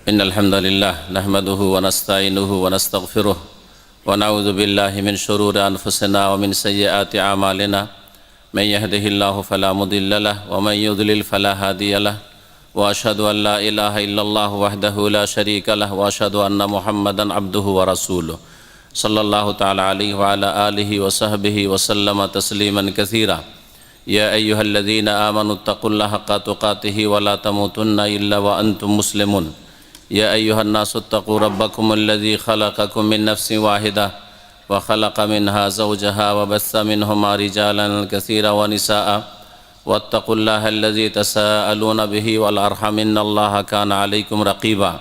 إن الحمد لله نحمده ونستعينه ونستغفره ونعوذ بالله من شرور أنفسنا ومن سيئات أعمالنا من يهده الله فلا مضل له ومن يضلل فلا هادي له وأشهد أن لا إله إلا الله وحده لا شريك له وأشهد أن محمدا عبده ورسوله صلى الله تعالى عليه وعلى آله وصحبه وسلم تسليما كثيرا يا أيها الذين آمنوا اتقوا الله حق تقاته ولا تموتن إلا وأنتم مسلمون يا أيها الناس اتقوا ربكم الذي خلقكم من نفس واحدة وخلق منها زوجها وبث منهما رجالا كثيرا ونساء واتقوا الله الذي تساءلون به والأرحم إن الله كان عليكم رقيبا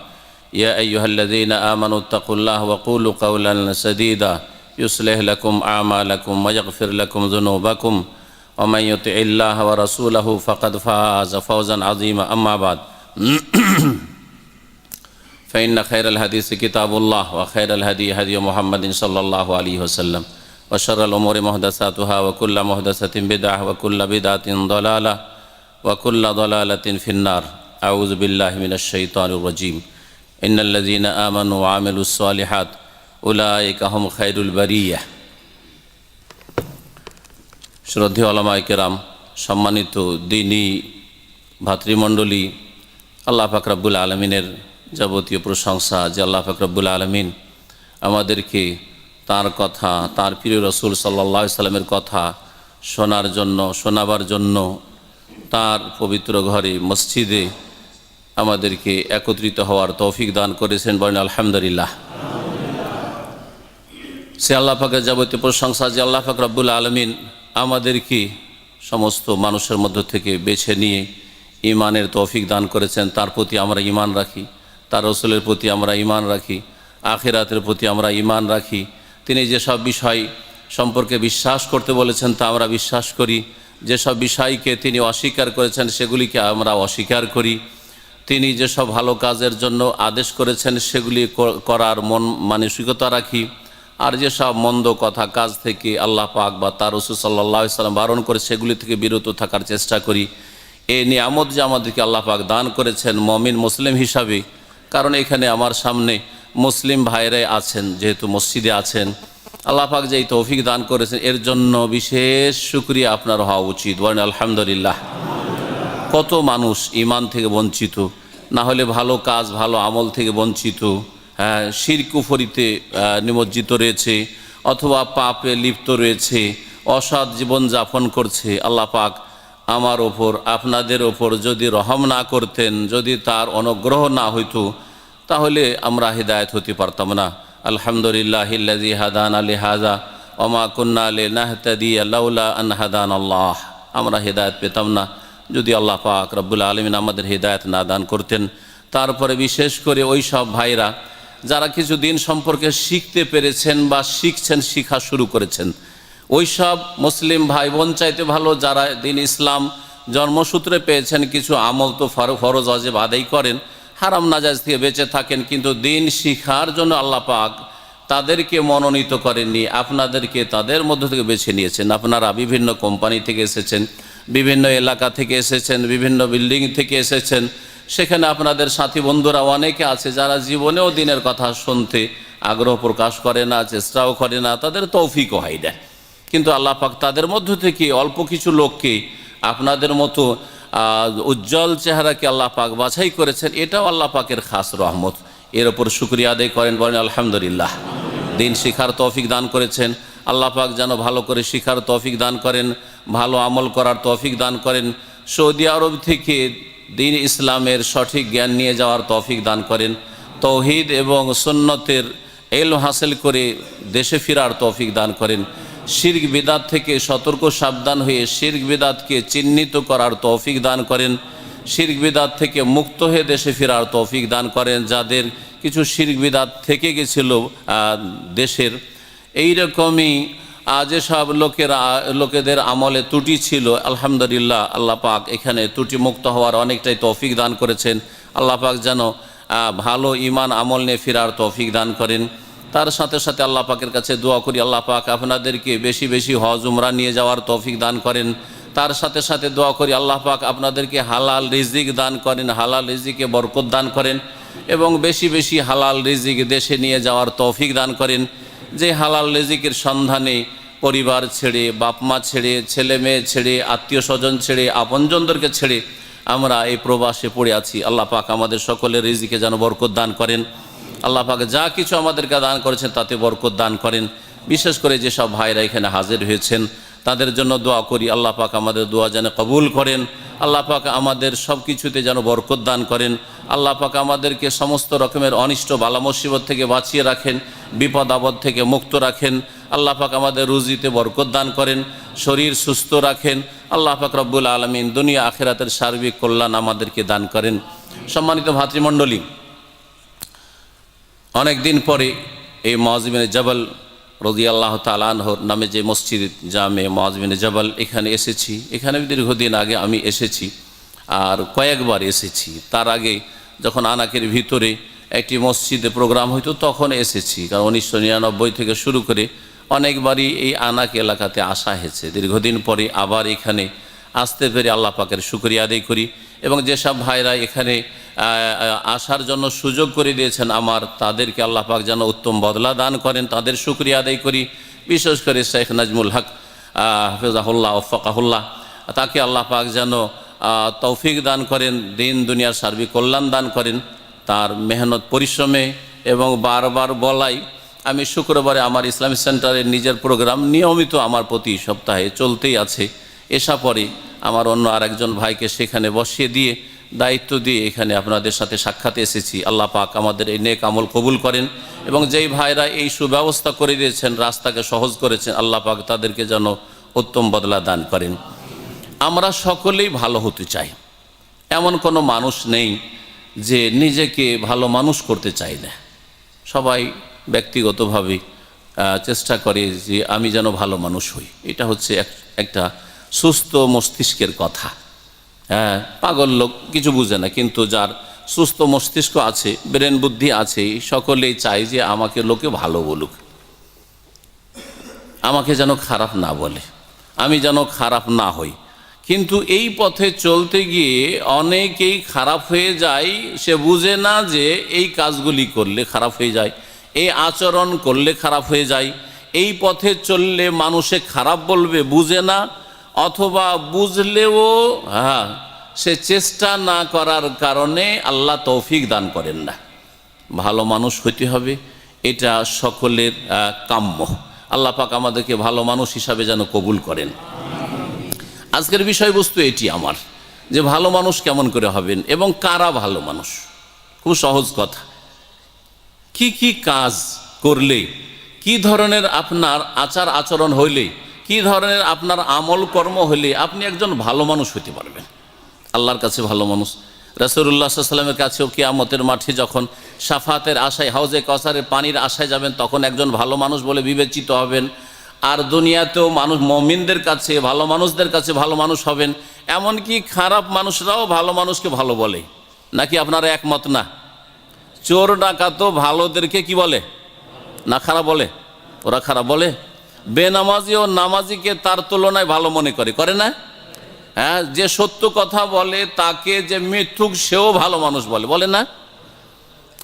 يا أيها الذين آمنوا اتقوا الله وقولوا قولا سديدا يصلح لكم أعمالكم ويغفر لكم ذنوبكم ومن يطع الله ورسوله فقد فاز فوزا عظيما أما بعد فإن خير الحديث كتاب الله وخير الهدي هدي محمد صلى الله عليه وسلم وشر الأمور محدثاتها وكل محدثة بدعة وكل بدعة ضلالة وكل ضلالة في النار أعوذ بالله من الشيطان الرجيم إن الذين آمنوا وعملوا الصالحات أولئك هم خير البرية শ্রদ্ধেয় ওলামায়ে কেরাম, সম্মানিত দ্বীনী ভাতৃমণ্ডলী, আল্লাহ পাক রব্বুল আলমিনের যাবতীয় প্রশংসা যে আল্লাহ পাক রব্বুল আলমিন আমাদেরকে তার কথা, তার প্রিয় রসুল সাল্লাল্লাহু আলাইহি সাল্লামের কথা শোনার জন্য, শোনাবার জন্য তার পবিত্র ঘরে মসজিদে আমাদেরকে একত্রিত হওয়ার তৌফিক দান করেছেন। বলেন আলহামদুলিল্লাহ। সে আল্লাহ পাকের যাবতীয় প্রশংসা যে আল্লাহ পাক রব্বুল আলমিন আমাদেরকে সমস্ত মানুষের মধ্য থেকে বেছে নিয়ে ঈমানের তৌফিক দান করেছেন। তার প্রতি আমরা ঈমান রাখি, তার রসুলের প্রতি আমরা ঈমান রাখি, আখিরাতের প্রতি আমরা ঈমান রাখি। তিনি যেসব বিষয় সম্পর্কে বিশ্বাস করতে বলেছেন তা আমরা বিশ্বাস করি, যেসব বিষয়কে তিনি অস্বীকার করেছেন সেগুলিকে আমরা অস্বীকার করি। তিনি যেসব ভালো কাজের জন্য আদেশ করেছেন সেগুলি করার মন মানসিকতা রাখি, আর যেসব মন্দ কথা কাজ থেকে আল্লাহ পাক বা তার রাসূল সাল্লাল্লাহু আলাইহি সাল্লাম বারণ করে সেগুলি থেকে বিরত থাকার চেষ্টা করি। এই নিয়ামত যে আমাদেরকে আল্লাহ পাক দান করেছেন মুমিন মুসলিম হিসাবে, কারণ এখানে আমার সামনে মুসলিম ভাইরাই আছেন, যেহেতু মসজিদে আছেন, আল্লাহ পাক যে এই তৌফিক দান করেছেন এর জন্য বিশেষ শুকরিয়া আপনার হওয়া উচিত। বলেন আলহামদুলিল্লাহ। কত মানুষ ঈমান থেকে বঞ্চিত, না হলে ভালো কাজ ভালো আমল থেকে বঞ্চিত, শিরক কুফরিতে নিমজ্জিত রয়েছে, অথবা পাপে লিপ্ত রয়েছে, অসৎ জীবন যাপন করছে। আল্লাহ পাক আমার ওপর, আপনাদের ওপর যদি রহম না করতেন, যদি তার অনুগ্রহ না হইতো, তাহলে আমরা হিদায়াত হতে পারতাম না। আলহামদুলিল্লাহিল্লাযী হাদানা লিহাযা ওয়া মা কুন্না লিনাহতাদিয়া লাউলা আন হাদানাল্লাহ। আমরা হিদায়াত পেতাম না যদি আল্লাহ পাক রব্বুল আলামিন আমাদের হিদায়াত না দান করতেন। তারপরে বিশেষ করে ওই সব ভাইরা যারা কিছু দিন সম্পর্কে শিখতে পেরেছেন বা শিখছেন, শিখা শুরু করেছেন, ওই সব মুসলিম ভাই বোন চাইতে ভালো যারা দিন ইসলাম জন্মসূত্রে পেয়েছেন, কিছু আমল তো ফরজ ওয়াজিব আদায় করেন, হারাম নাজায়েজ থেকে বেঁচে থাকেন, কিন্তু দিন শিখার জন্য আল্লাহ পাক তাদেরকে মনোনীত করেননি, আপনাদেরকে তাদের মধ্য থেকে বেছে নিয়েছেন। আপনারা বিভিন্ন কোম্পানি থেকে এসেছেন, বিভিন্ন এলাকা থেকে এসেছেন, বিভিন্ন বিল্ডিং থেকে এসেছেন, সেখানে আপনাদের সাথী বন্ধুরা অনেকে আছে যারা জীবনেও দিনের কথা শুনতে আগ্রহ প্রকাশ করে না, চেষ্টাও করে না, তাদের তৌফিকও হয় না। কিন্তু আল্লাহ পাক তাদের মধ্য থেকে অল্প কিছু লোককে আপনাদের মতো উজ্জ্বল চেহারাকে আল্লাহ পাক বাছাই করেছেন। এটাও আল্লাহ পাকের খাস রহমত। এর ওপর শুকরিয়া আদায় করেন। বলেন আলহামদুলিল্লাহ। দিন শিখার তৌফিক দান করেছেন। আল্লাহ পাক যেন ভালো করে শিখার তৌফিক দান করেন, ভালো আমল করার তৌফিক দান করেন। সৌদি আরব থেকে দিন ইসলামের সঠিক জ্ঞান নিয়ে যাওয়ার তৌফিক দান করেন। তৌহিদ এবং সুন্নতের ইলম হাসিল করে দেশে ফেরার তৌফিক দান করেন। শিরক বিদআত থেকে সতর্ক সাবধান হয়ে শিরক বিদআতকে চিহ্নিত করার তৌফিক দান করেন। শিরক বিদআত থেকে মুক্ত হয়ে দেশে ফেরার তৌফিক দান করেন। যাদের কিছু শিরক বিদআত থেকে গেছিল দেশের, এইরকমই যেসব লোকেদের আমলে ত্রুটি ছিল, আলহামদুলিল্লাহ আল্লাহ পাক এখানে ত্রুটি মুক্ত হওয়ার অনেকটাই তৌফিক দান করেছেন। আল্লাহ পাক যেন ভালো ঈমান আমল নিয়ে ফেরার তৌফিক দান করেন। তার সাথে সাথে আল্লাহ পাকের কাছে দোয়া করি আল্লাহ পাক আপনাদেরকে বেশি বেশি হজ উমরা নিয়ে যাওয়ার তৌফিক দান করেন। তার সাথে সাথে দোয়া করি আল্লাহ পাক আপনাদেরকে হালাল রিজিক দান করেন, হালাল রিজিকে বরকত দান করেন। এবং বেশি বেশি হালাল রিজিক দেশে নিয়ে যাওয়ার তৌফিক দান করেন। যে হালাল রিজিকের সন্ধানে পরিবার ছেড়ে, বাপ মা ছেড়ে, ছেলে মেয়ে ছেড়ে, আত্মীয় স্বজন ছেড়ে, আপনজনদেরকে ছেড়ে আমরা এই প্রবাসে পড়ে আছি, আল্লাহ পাক আমাদের সকলের রিজিকে যেন বরকত দান করেন। আল্লাহ পাক যা কিছু আমাদেরকে দান করেছেন তাতে বরকত দান করেন। বিশেষ করে যেসব ভাইরা এখানে হাজির হয়েছেন তাদের জন্য দোয়া করি, আল্লাহ পাক আমাদের দোয়া যেন কবুল করেন। আল্লাহ পাক আমাদের সব কিছুতে যেন বরকত দান করেন। আল্লাহ পাক আমাদেরকে সমস্ত রকমের অনিষ্ট বালা মুসিবত থেকে বাঁচিয়ে রাখেন, বিপদ আপদ থেকে মুক্ত রাখেন। আল্লাহ পাক আমাদের রুজিতে বরকত দান করেন, শরীর সুস্থ রাখেন। আল্লাহ পাক রব্বুল আলামিন দুনিয়া আখিরাতের সার্বিক কল্যাণ আমাদেরকে দান করেন। সম্মানিত ভাতৃমণ্ডলী, অনেক দিন পরে এই মুআয বিন জাবাল রাদিয়াল্লাহু তাআলা আনহুর নামে যে মসজিদ জামে মুআয বিন জাবাল, এখানে এসেছি। এখানে দীর্ঘদিন আগে আমি এসেছি আর কয়েকবার এসেছি। তার আগে যখন আনাকের ভিতরে একটি মসজিদে প্রোগ্রাম হইতো তখন এসেছি, কারণ 1999 থেকে শুরু করে অনেকবারই এই আনাক এলাকাতে আসা হয়েছে। দীর্ঘদিন পরে আবার এখানে আসতে পেরে আল্লাহ পাকের শুকরিয়া আদায় করি এবং যেসব ভাইরা এখানে আসার জন্য সুযোগ করে দিয়েছেন আমার, তাদেরকে আল্লাহ পাক যেন উত্তম বদলা দান করেন, তাদের শুকরিয়া আদায় করি। বিশেষ করে শেখ নাজমুল হক হাফেজাহুল্লাহ ওয়াফাকাহুল্লাহ, তাকে আল্লাহ পাক যেন তৌফিক দান করেন, দিন দুনিয়ার সার্বিক কল্যাণ দান করেন। তার মেহনত পরিশ্রমে এবং বারবার বলাই, আমি শুক্রবারে আমার ইসলামিক সেন্টারের নিজের প্রোগ্রাম নিয়মিত আমার প্রতি সপ্তাহে চলতেই আছে। এসা পরে আমার অন্য আরেকজন ভাইকে সেখানে বসিয়ে দিয়ে দায়িত্ব দিয়ে এখানে আপনাদের সাথে সাক্ষাতে এসেছি। আল্লাহ পাক আমাদের এই নেক আমল কবুল করেন এবং যেই ভাইরা এই সুব্যবস্থা করে দিয়েছেন, রাস্তাকে সহজ করেছেন, আল্লাহ পাক তাদেরকে যেন উত্তম বদলা দান করেন। আমরা সকলেই ভালো হতে চাই, এমন কোনো মানুষ নেই যে নিজেকে ভালো মানুষ করতে চায় না। সবাই ব্যক্তিগতভাবে চেষ্টা করে যে আমি যেন ভালো মানুষ হই। এটা হচ্ছে একটা সুস্থ মস্তিষ্কের কথা। হ্যাঁ, পাগল লোক কিছু বুঝে না, কিন্তু যার সুস্থ মস্তিষ্ক আছে, ব্রেন বুদ্ধি আছে, সকলেই চায় যে আমাকে লোকে ভালো বলুক, আমাকে যেন খারাপ না বলে, আমি যেন খারাপ না হই। কিন্তু এই পথে চলতে গিয়ে অনেকেই খারাপ হয়ে যায়, সে বুঝে না যে এই কাজগুলি করলে খারাপ হয়ে যায়, এই আচরণ করলে খারাপ হয়ে যায়, এই পথে চললে মানুষে খারাপ বলবে, বুঝে না। অথবা বুঝলেও সে চেষ্টা না করার কারণে আল্লাহ তৌফিক দান করেন না। ভালো মানুষ হইতে হবে, এটা সকলের কাম্য। আল্লাহ পাক আমাদেরকে ভালো মানুষ হিসাবে যেন কবুল করেন। আজকের বিষয়বস্তু এটি আমার, যে ভালো মানুষ কেমন করে হবেন এবং কারা ভালো মানুষ। খুব সহজ কথা, কি কি কাজ করলে, কি ধরনের আপনার আচার আচরণ হইলে, কি ধরনের আপনার আমল কর্ম হইলে আপনি একজন ভালো মানুষ হতে পারবেন, আল্লাহর কাছে ভালো মানুষ। রাসূলুল্লাহ সাল্লাল্লাহু আলাইহি ওয়াসাল্লামের কাছেও কিয়ামতের মাঠে যখন শাফাতের আশায়, হাউজে কাউসারের পানির আশায় যাবেন, তখন একজন ভালো মানুষ বলে বিবেচিত হবেন। আর দুনিয়াতেও মানুষ, মুমিনদের কাছে, ভালো মানুষদের কাছে ভালো মানুষ হবেন। এমনকি খারাপ মানুষরাও ভালো মানুষকে ভালো বলে, নাকি আপনারা একমত না? চোর ডাকাতও ভালোদেরকে কি বলে না, খারাপ বলে? ওরা খারাপ বলে। বেনামাজি ও নামাজিকে তার তুলনায় ভালো মনে করে না? হ্যাঁ, যে সত্য কথা বলে তাকে যে মিথ্যুক সেও ভালো মানুষ বলে না?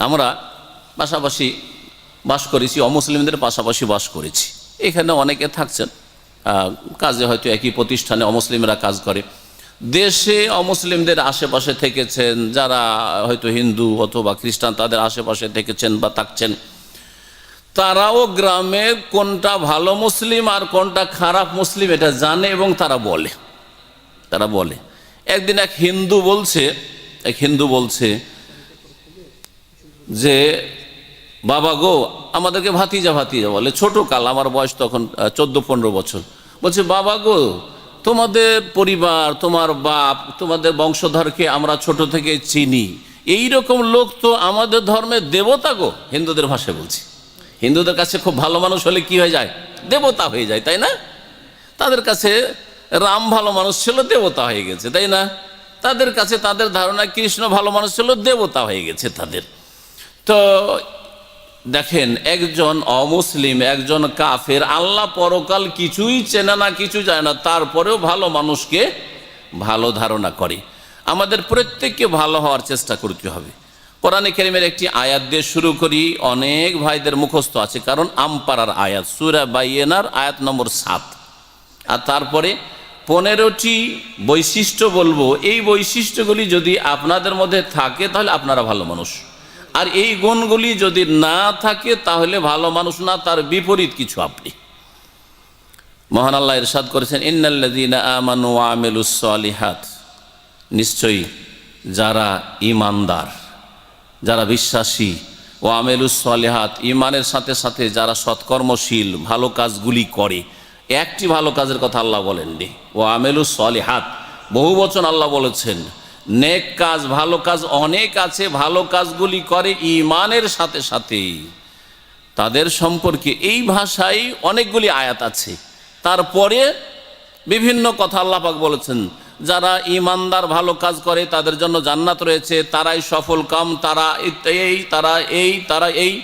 আমরা পাশাপাশি বাস করেছি, অমুসলিমদের পাশাপাশি বাস করেছি। এখানে অনেকে থাকছেন কাজে, হয়তো একই প্রতিষ্ঠানে অমুসলিমরা কাজ করে। দেশে অমুসলিমদের আশেপাশে থেকেছেন, যারা হয়তো হিন্দু অথবা খ্রিস্টান তাদের আশেপাশে থেকেছেন বা থাকছেন। তারাও গ্রামের কোনটা ভালো মুসলিম আর কোনটা খারাপ মুসলিম এটা জানে এবং তারা বলে। একদিন এক হিন্দু বলছে যে বাবা গো, আমাদেরকে ভাতিজা বলে, ছোট কাল, আমার বয়স তখন 14-15 বছর। বলছে, বাবা গো, তোমাদের পরিবার, তোমার বাপ, তোমাদের বংশধরকে আমরা ছোট থেকে চিনি, এই রকম লোক তো আমাদের ধর্মের দেবতা গো। হিন্দুদের ভাষায় বলছি, হিন্দুদের কাছে খুব ভালো মানুষ হলে কি হয়ে যায়? দেবতা হয়ে যায়, তাই না? তাদের কাছে রাম ভালো মানুষ ছিল, দেবতা হয়ে গেছে, তাই না? তাদের কাছে তাদের ধারণা কৃষ্ণ ভালো মানুষ ছিল, দেবতা হয়ে গেছে তাদের। তো দেখেন, একজন অমুসলিম, একজন কাফের, আল্লাহ পরকাল কিছুই চেনে না, কিছু জানে না, তারপরেও ভালো মানুষকে ভালো ধারণা করে। আমাদের প্রত্যেককে ভালো হওয়ার চেষ্টা করতে হবে। কোরআনে কারীমের একটি আয়াত দিয়ে শুরু করি, অনেক ভাইদের মুখস্থ আছে, কারণ আমপাড়ার আয়াত, সূরা বাইয়িনার আয়াত নম্বর 7। আর তারপরে 15টি বৈশিষ্ট্য বলবো। এই বৈশিষ্ট্যগুলি যদি আপনাদের মধ্যে থাকে তাহলে আপনারা ভালো মানুষ, আর এই গুণগুলি যদি না থাকে তাহলে ভালো মানুষ না, তার বিপরীত কিছু আপনি। মহান আল্লাহ ইরশাদ করেছেন, ইন্নাল্লাযীনা আমানু ওয়া আমিলুস সালিহাত, নিশ্চয়ই যারা ঈমানদার, যারা বিশ্বাসী, ও আমিলুস সালিহাত, ঈমানের সাথে সাথে যারা সৎকর্মশীল, ভালো কাজগুলি করে। একটি ভালো কাজের কথা আল্লাহ বলেননি, ও আমিলুস সালিহাত বহু বচন আল্লাহ বলেছেন। নেক কাজ, ভালো কাজ অনেক আছে, ভালো কাজগুলি করে ঈমানের সাথে সাথে, তাদের সম্পর্কে এই ভাষায় অনেকগুলি আয়াত আছে। তারপরে বিভিন্ন কথা আল্লাহ পাক বলেছেন, যারা ঈমানদার ভালো কাজ করে তাদের জন্য জান্নাত রয়েছে, তারাই সফল কাম, তারা এই।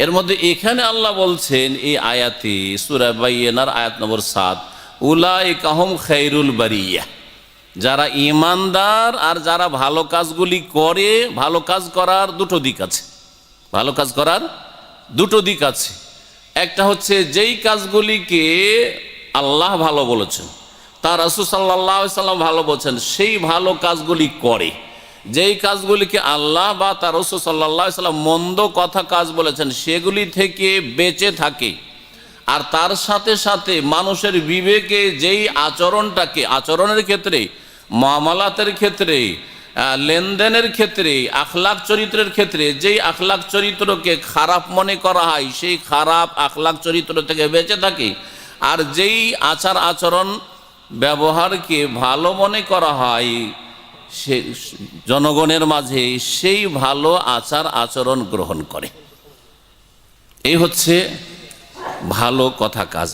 এর মধ্যে এখানে আল্লাহ বলছেন এই আয়াতে, সূরা বাইয়িনার আয়াত নম্বর 7, উলাইকা হুম খায়রুল বারিয়া, যারা ঈমানদার আর যারা ভালো কাজগুলি করে। ভালো কাজ করার দুটো দিক আছে, ভালো কাজ করার দুটো দিক আছে। একটা হচ্ছে যেই কাজগুলিকে আল্লাহ ভালো বলেছেন, তার রাসূল সাল্লাল্লাহু আলাইহি সাল্লাম ভালো বলছেন, সেই ভালো কাজগুলি করে। যেই কাজগুলিকে আল্লাহ বা তার রাসূল সাল্লাল্লাহু আলাইহি সাল্লাম মন্দ কথা কাজ বলেছেন, সেগুলি থেকে বেঁচে থাকে। আর তার সাথে সাথে মানুষের বিবেকে যেই আচরণটাকে, আচরণের ক্ষেত্রে, মুআমালাতের ক্ষেত্রে, লেনদেনের ক্ষেত্রে, আখলাক চরিত্রের ক্ষেত্রে যেই আখলাক চরিত্রকে খারাপ মনে করা হয়, সেই খারাপ আখলাক চরিত্র থেকে বেঁচে থাকে। আর যেই আচার আচরণ ব্যবহারকে ভালো মনে করা হয় সে জনগণের মাঝে, সেই ভালো আচার আচরণ গ্রহণ করে। এই হচ্ছে ভালো কথা কাজ।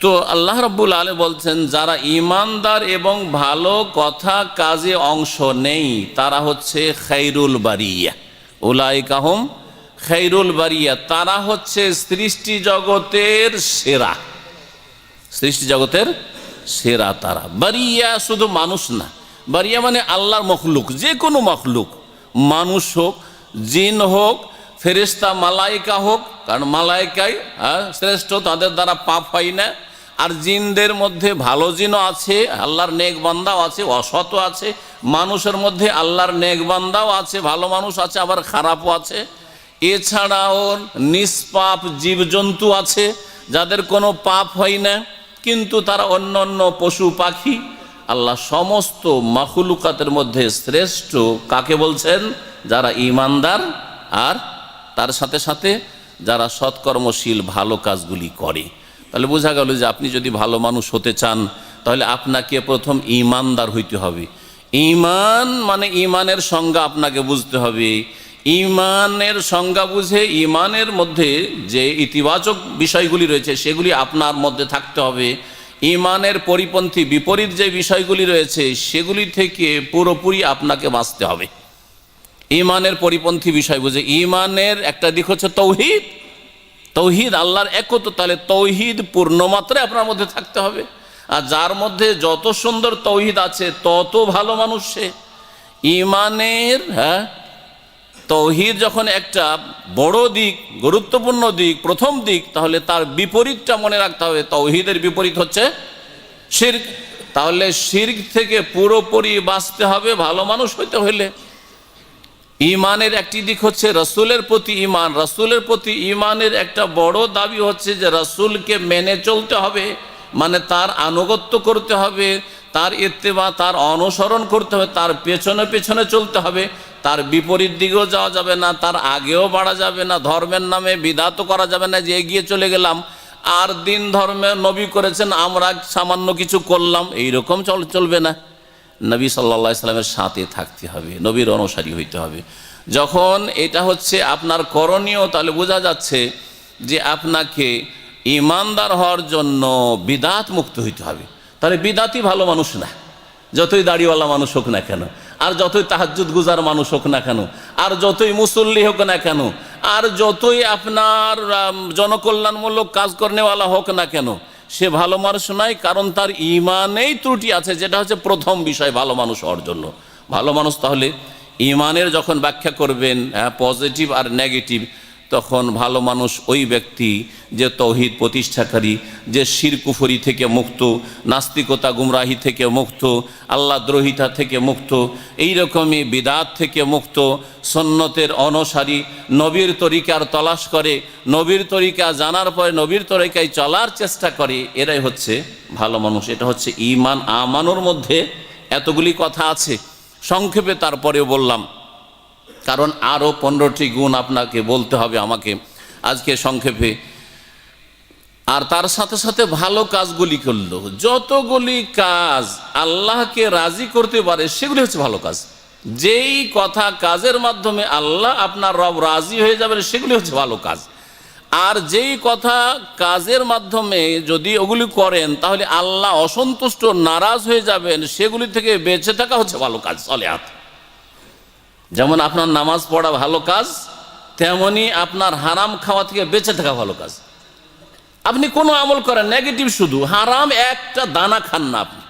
তো আল্লাহ রাব্বুল আলামিন বলছেন, যারা ঈমানদার এবং ভালো কথা কাজে অংশ নেই তারা হচ্ছে খায়রুল বারিয়া, উলাইকা হুম খায়রুল বারিয়া, তারা হচ্ছে সৃষ্টি জগতের সেরা, সৃষ্টি জগতের সেরা তারা। বারিয়া শুধু মানুষ না, বারিয়া মানে আল্লাহর মখলুক, যে কোনো মখলুক, মানুষ হোক, জিন হোক, ফেরেশতা মালাইকা হোক, কারণ মালাইকাই শ্রেষ্ঠ, তাদের দ্বারা পাপ হয় না। আর জিনদের মধ্যে ভালো জিনও আছে, আল্লাহর নেক বান্দাও আছে, অসৎও আছে। মানুষের মধ্যে আল্লাহর নেক বান্দাও আছে, ভালো মানুষ আছে, আবার খারাপও আছে। এছাড়াও নিষ্পাপ জীবজন্তু আছে, যাদের কোনো পাপ হয় না, কিন্তু তারা অন্য অন্য পশু পাখি। আল্লাহ সমস্ত মাখলুকাতের মধ্যে শ্রেষ্ঠ কাকে বলছেন? যারা ঈমানদার আর তার সাথে সাথে যারা সৎকর্মশীল, ভালো কাজগুলি করে। তাহলে বোঝা গেল যে আপনি যদি ভালো মানুষ হতে চান তাহলে আপনাকে প্রথম ঈমানদার হইতে হবে। ঈমান মানে ঈমানের সংজ্ঞা আপনাকে বুঝতে হবে। ঈমানের সংজ্ঞা বুঝে ঈমানের মধ্যে যে ইতিবাচক বিষয়গুলি রয়েছে সেগুলি আপনার মধ্যে থাকতে হবে। ঈমানের পরিপন্থী বিপরীত যে বিষয়গুলি রয়েছে সেগুলি থেকে পুরোপুরি আপনাকে বাঁচতে হবে। ঈমানের পরিপন্থী বিষয় বুঝে, ঈমানের একটা দিক হচ্ছে তৌহিদ, তৌহিদ আল্লাহর একত্ব, তাহলে তৌহিদ পূর্ণমাত্রায় আপনার মধ্যে থাকতে হবে। আর যার মধ্যে যত সুন্দর তৌহিদ আছে তত ভালো মানুষ সে। ঈমানের তৌহিদ যখন একটা বড় দিক, গুরুত্বপূর্ণ দিক, প্রথম দিক, তাহলে তার বিপরীতটা মনে রাখতে হবে। তৌহিদের বিপরীত হচ্ছে শিরক। তাহলে শিরক থেকে পুরোপুরি বাঁচতে হবে ভালো মানুষ হইতে হইলে। ঈমানের একটি দিক হচ্ছে রাসূলের প্রতি ঈমান। রাসূলের প্রতি ঈমানের একটা বড় দাবি হচ্ছে যে রাসূলকে মেনে চলতে হবে, মানে তার আনুগত্য করতে হবে, তার ইত্তেবা, তার অনুসরণ করতে হবে, তার পেছনে পেছনে চলতে হবে। তার বিপরীত দিকেও যাওয়া যাবে না, তার আগেও বাড়া যাবে না। ধর্মের নামে বিদআত করা যাবে না যে এগিয়ে চলে গেলাম আর দিন ধর্মে নবী করেছেন আমরা সামান্য কিছু করলাম, এইরকম চলবে না। নবী সাল্লাল্লাহু আলাইহি সাল্লামের সাথে থাকতে হবে, নবীর অনুসারী হইতে হবে। যখন এটা হচ্ছে আপনার করণীয়, তাহলে বোঝা যাচ্ছে যে আপনাকে ঈমানদার হওয়ার জন্য বিদআত মুক্ত হইতে হবে। তাহলে বিদআতই ভালো মানুষ না, যতই দাড়িওয়ালা মানুষ হোক না কেন, আর যতই তাহাজ্জুদ গুজার মানুষ হোক না কেন, আর যতই মুসল্লি হোক না কেন, আর যতই আপনার জনকল্যাণমূলক কাজ করেওয়ালা হোক না কেন, সে ভালো মানুষ নয়। কারণ তার ঈমানেই ত্রুটি আছে, যেটা হচ্ছে প্রথম বিষয় ভালো মানুষ হওয়ার জন্য। ভালো মানুষ তাহলে ইমানের যখন ব্যাখ্যা করবেন পজিটিভ আর নেগেটিভ, তখন ভালো মানুষ ওই ব্যক্তি যে তৌহিদ প্রতিষ্ঠাকারী, যে শিরক কুফরি থেকে মুক্ত, নাস্তিকতা গুমরাহি থেকে মুক্ত, আল্লাহ দ্রোহিতা থেকে মুক্ত, এই রকমই বিদাত থেকে মুক্ত, সুন্নতের অনুসারী, নবীর তরিকার তলাশ করে, নবীর তরিকা জানার পরে নবীর তরিকায় চলার চেষ্টা করে, এরাই হচ্ছে ভালো মানুষ। এটা হচ্ছে ঈমান আমানুর মধ্যে এতগুলি কথা আছে, সংক্ষেপে তারপরেও বললাম, কারণ আরও 15টি গুণ আপনাকে বলতে হবে আমাকে আজকে সংক্ষেপে। আর তার সাথে সাথে ভালো কাজগুলি করলো, যতগুলি কাজ আল্লাহকে রাজি করতে পারে সেগুলি হচ্ছে ভালো কাজ। যেই কথা কাজের মাধ্যমে আল্লাহ আপনার রব রাজি হয়ে যাবেন সেগুলি হচ্ছে ভালো কাজ। আর যেই কথা কাজের মাধ্যমে যদি ওগুলি করেন তাহলে আল্লাহ অসন্তুষ্ট নারাজ হয়ে যাবেন, সেগুলি থেকে বেঁচে থাকা হচ্ছে ভালো কাজ, সলেহাত। যেমন আপনার নামাজ পড়া ভালো কাজ, তেমনি আপনার হারাম খাওয়া থেকে বেঁচে থাকা ভালো কাজ। আপনি কোনো আমল করেন নেগেটিভ, শুধু হারাম একটা দানা খান না আপনি,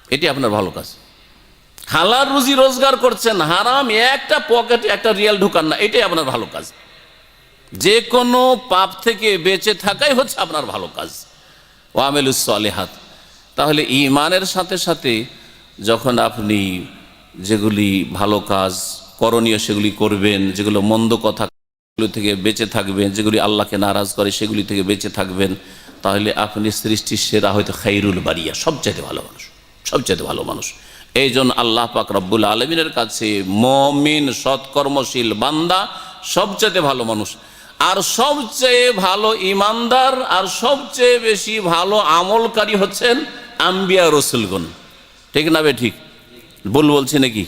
এটি আপনার ভালো কাজ। হালাল রুজি রোজগার করছেন, হারাম একটা পকেটে একটা রিয়াল ঢুকান না, এটাই আপনার ভালো কাজ। যে কোনো পাপ থেকে বেঁচে থাকাই হচ্ছে আপনার ভালো কাজ, ওয়ামেলুস সলেহাত। তাহলে ঈমানের সাথে সাথে যখন আপনি যেগুলি ভালো কাজ করণীয় সেগুলি করবেন, যেগুলো মন্দ কথা থেকে বেঁচে থাকবেন, যেগুলি আল্লাহকে নারাজ করে সেগুলি থেকে বেঁচে থাকবেন, তাহলে আপনি সৃষ্টির সেরা হয়তো খাইরুল বারিয়া, সবচাইতে ভালো মানুষ, সবচাইতে ভালো মানুষ। এই জন্য আল্লাহ পাক রব্বুল আলমিনের কাছে মমিন সৎকর্মশীল বান্দা সবচাইতে ভালো মানুষ। আর সবচেয়ে ভালো ইমানদার আর সবচেয়ে বেশি ভালো আমলকারী হচ্ছেন আম্বিয়া রসুলগণ, ঠিক না বে ঠিক? বলছি নাকি?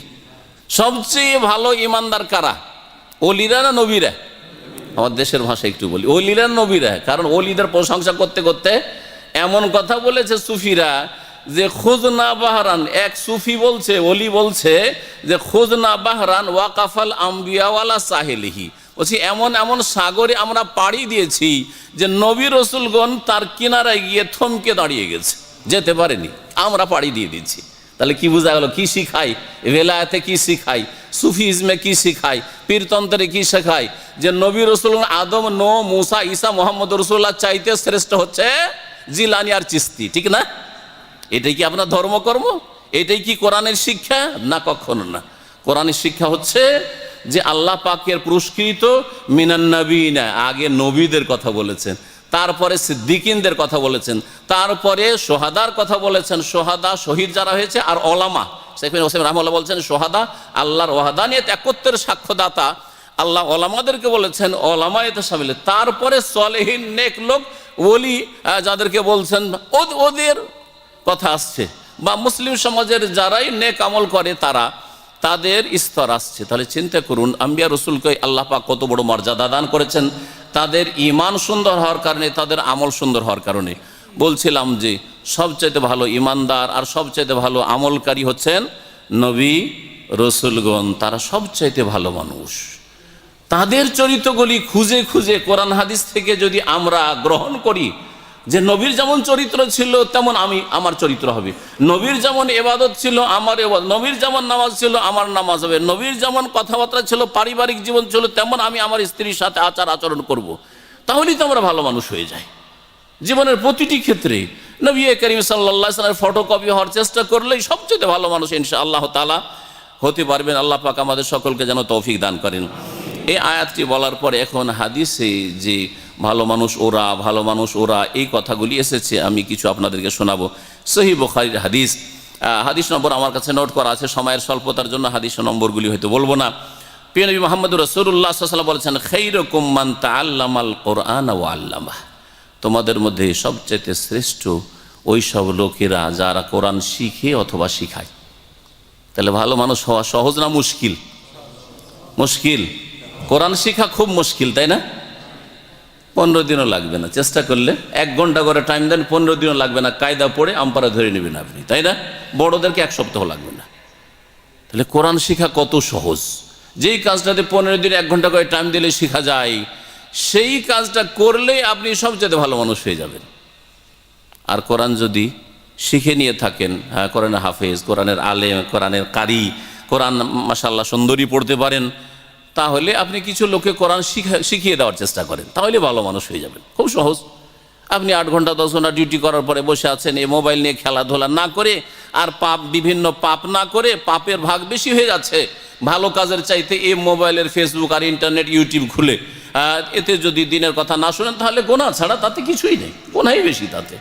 সবচেয়ে ভালো ইমানদার কারা? ওলিরা না নবীরা? আমার দেশের ভাষা একটু বলি, ওলিরা নবীরা। কারণ ওলিদের প্রশংসা করতে করতে এমন কথা বলেছে সুফিরা যে খুজনা বাহরান, এক সুফি বলছে, ওলি বলছে যে খুজনা বাহরান ওয়াকাফাল আম্বিয়া ওয়ালা সাহেলিহি, বলছি এমন এমন সাগরে আমরা পাড়ি দিয়েছি যে নবী রসুলগণ তার কিনারায় গিয়ে থমকে দাঁড়িয়ে গেছে, যেতে পারেনি, আমরা পাড়ি দিয়ে দিচ্ছি। তাহলে কি বোঝা গেল? কি শিখাই? বেলায়েতে কি শিখাই? সুফিজমে কি শিখাই? পীরতন্ত্রে কি শেখায়? যে নবী রসুল আদম, নো, মুসা, ঈসা, মোহাম্মদ রসুল্লাহ চাইতে শ্রেষ্ঠ হচ্ছে জিলানি আর চিস্তি, ঠিক না? এটাই কি আপনার ধর্মকর্ম? এটাই কি কোরআনের শিক্ষা? না, কখনো না। কোরআনের শিক্ষা হচ্ছে যে আল্লাহ পাকের পুরস্কৃত মিনান নবীনা, আগে নবীদের কথা বলেছেন, তারপরে সিদ্দিকিনদের কথা বলেছেন, তারপরে সোহাদার কথা বলেছেন, সোহাদা শহীদ যারা হয়েছে, আর ওলামা। শেখ হোসেন রাহমাতুল্লাহ বলছেন সোহাদা আল্লাহর ওয়াহদানিয়ত একত্বের সাক্ষ্যদাতা, আল্লাহ ওলামাদেরকে বলেছেন ওলামায়েতে শামিল। তারপরে সলেহীন নেক লোক ওলি যাদেরকে বলছেন ওদের কথা আসছে, বা মুসলিম সমাজের যারাই নেক আমল করে তারা, তাদের স্তর আসছে। তাহলে চিন্তা করুন, আম্বিয়া রসুলকে আল্লাহ পাক কত বড় মর্যাদা দান করেছেন, তাদের ঈমান সুন্দর হওয়ার কারণে, তাদের আমল সুন্দর হওয়ার কারণে। বলছিলাম যে সবচাইতে ভালো ঈমানদার আর সবচাইতে ভালো আমলকারী হচ্ছেন নবী রসুলগণ, তারা সবচাইতে ভালো মানুষ। তাদের চরিত্রগুলি খুঁজে খুঁজে কোরআন হাদিস থেকে যদি আমরা গ্রহণ করি, যে নবীর যেমন চরিত্র ছিল তেমন আমার চরিত্র হবে, নবীর যেমন ইবাদত ছিল আমার ইবাদত, নবীর যেমন নামাজ ছিল আমার নামাজ হবে, নবীর যেমন কথাবার্তা ছিল, পারিবারিক জীবন ছিল, তেমন আমি আমার স্ত্রীর সাথে আচার আচরণ করব, তাহলেই তো আমরা ভালো মানুষ হয়ে যাই। জীবনের প্রতিটি ক্ষেত্রে নবী করিম সাল্লাল্লাহু আলাইহি ওয়াসাল্লামের ফটোকপি হওয়ার চেষ্টা করলেই সবচেয়ে ভালো মানুষ ইনশাআল্লাহ তাআলা হতে পারবেন। আল্লাহ পাক আমাদের সকলকে যেন তৌফিক দান করেন। এই আয়াতটি বলার পরে এখন হাদিসে যে ভালো মানুষ ওরা, ভালো মানুষ ওরা, এই কথাগুলি এসেছে, আমি কিছু আপনাদেরকে শোনাবো। সহিহ বুখারীর হাদিস, হাদিস নম্বর আমার কাছে নোট করা আছে, সময়ের স্বল্পতার জন্য হাদিস নম্বরগুলি হয়তো বলবো না। প্রিয় নবী মুহাম্মদ রাসূলুল্লাহ সাল্লাল্লাহু আলাইহি ওয়াসাল্লাম বলেছেন, খায়রুকুম মান তাআল্লামাল কুরআন ওয়া আল্লামাহ, তোমাদের মধ্যে সবচেয়ে শ্রেষ্ঠ ওই সব লোকেরা যারা কোরআন শিখে অথবা শিখায়। তাহলে ভালো মানুষ হওয়া সহজ না মুশকিল? মুশকিল। কোরআন শিখা খুব মুশকিল, তাই না? 15 দিনও লাগবে না, চেষ্টা করলে 1 ঘন্টা করে টাইম দেন, 15 দিনও লাগবে না, কায়দা পড়ে আম্পারা ধরে নেবেন আপনি, তাই না? বড়দেরকে 1 সপ্তাহ লাগবে না। তাহলে কোরআন শিখা কত সহজ। যেই কাজটাতে 15 দিন 1 ঘন্টা করে টাইম দিলে শেখা যায়, সেই কাজটা করলেই আপনি সবচেয়ে ভালো মানুষ হয়ে যাবেন। আর কোরআন যদি শিখে নিয়ে থাকেন, কোরআনের হাফেজ, কোরআনের আলেম, কোরআনের কারি, কোরআন মাশাআল্লাহ সুন্দরী পড়তে পারেন, তাহলে আপনি কিছু লোককে কোরআন শিখিয়ে দেওয়ার চেষ্টা করেন, তাহলে ভালো মানুষ হয়ে যাবেন। খুব সহজ। আপনি 8 ঘন্টা 10 ঘন্টা ডিউটি করার পরে বসে আছেন, এই মোবাইল নিয়ে খেলাধুলা না করে আর বিভিন্ন পাপ না করে, পাপের ভাগ বেশি হয়ে যাচ্ছে ভালো কাজের চাইতে। এই মোবাইলের ফেসবুক আর ইন্টারনেট ইউটিউব খুলে এতে যদি দিনের কথা না শোনেন, তাহলে গোনা ছাড়া তাতে কিছুই নেই, গোনাই বেশি তাতে।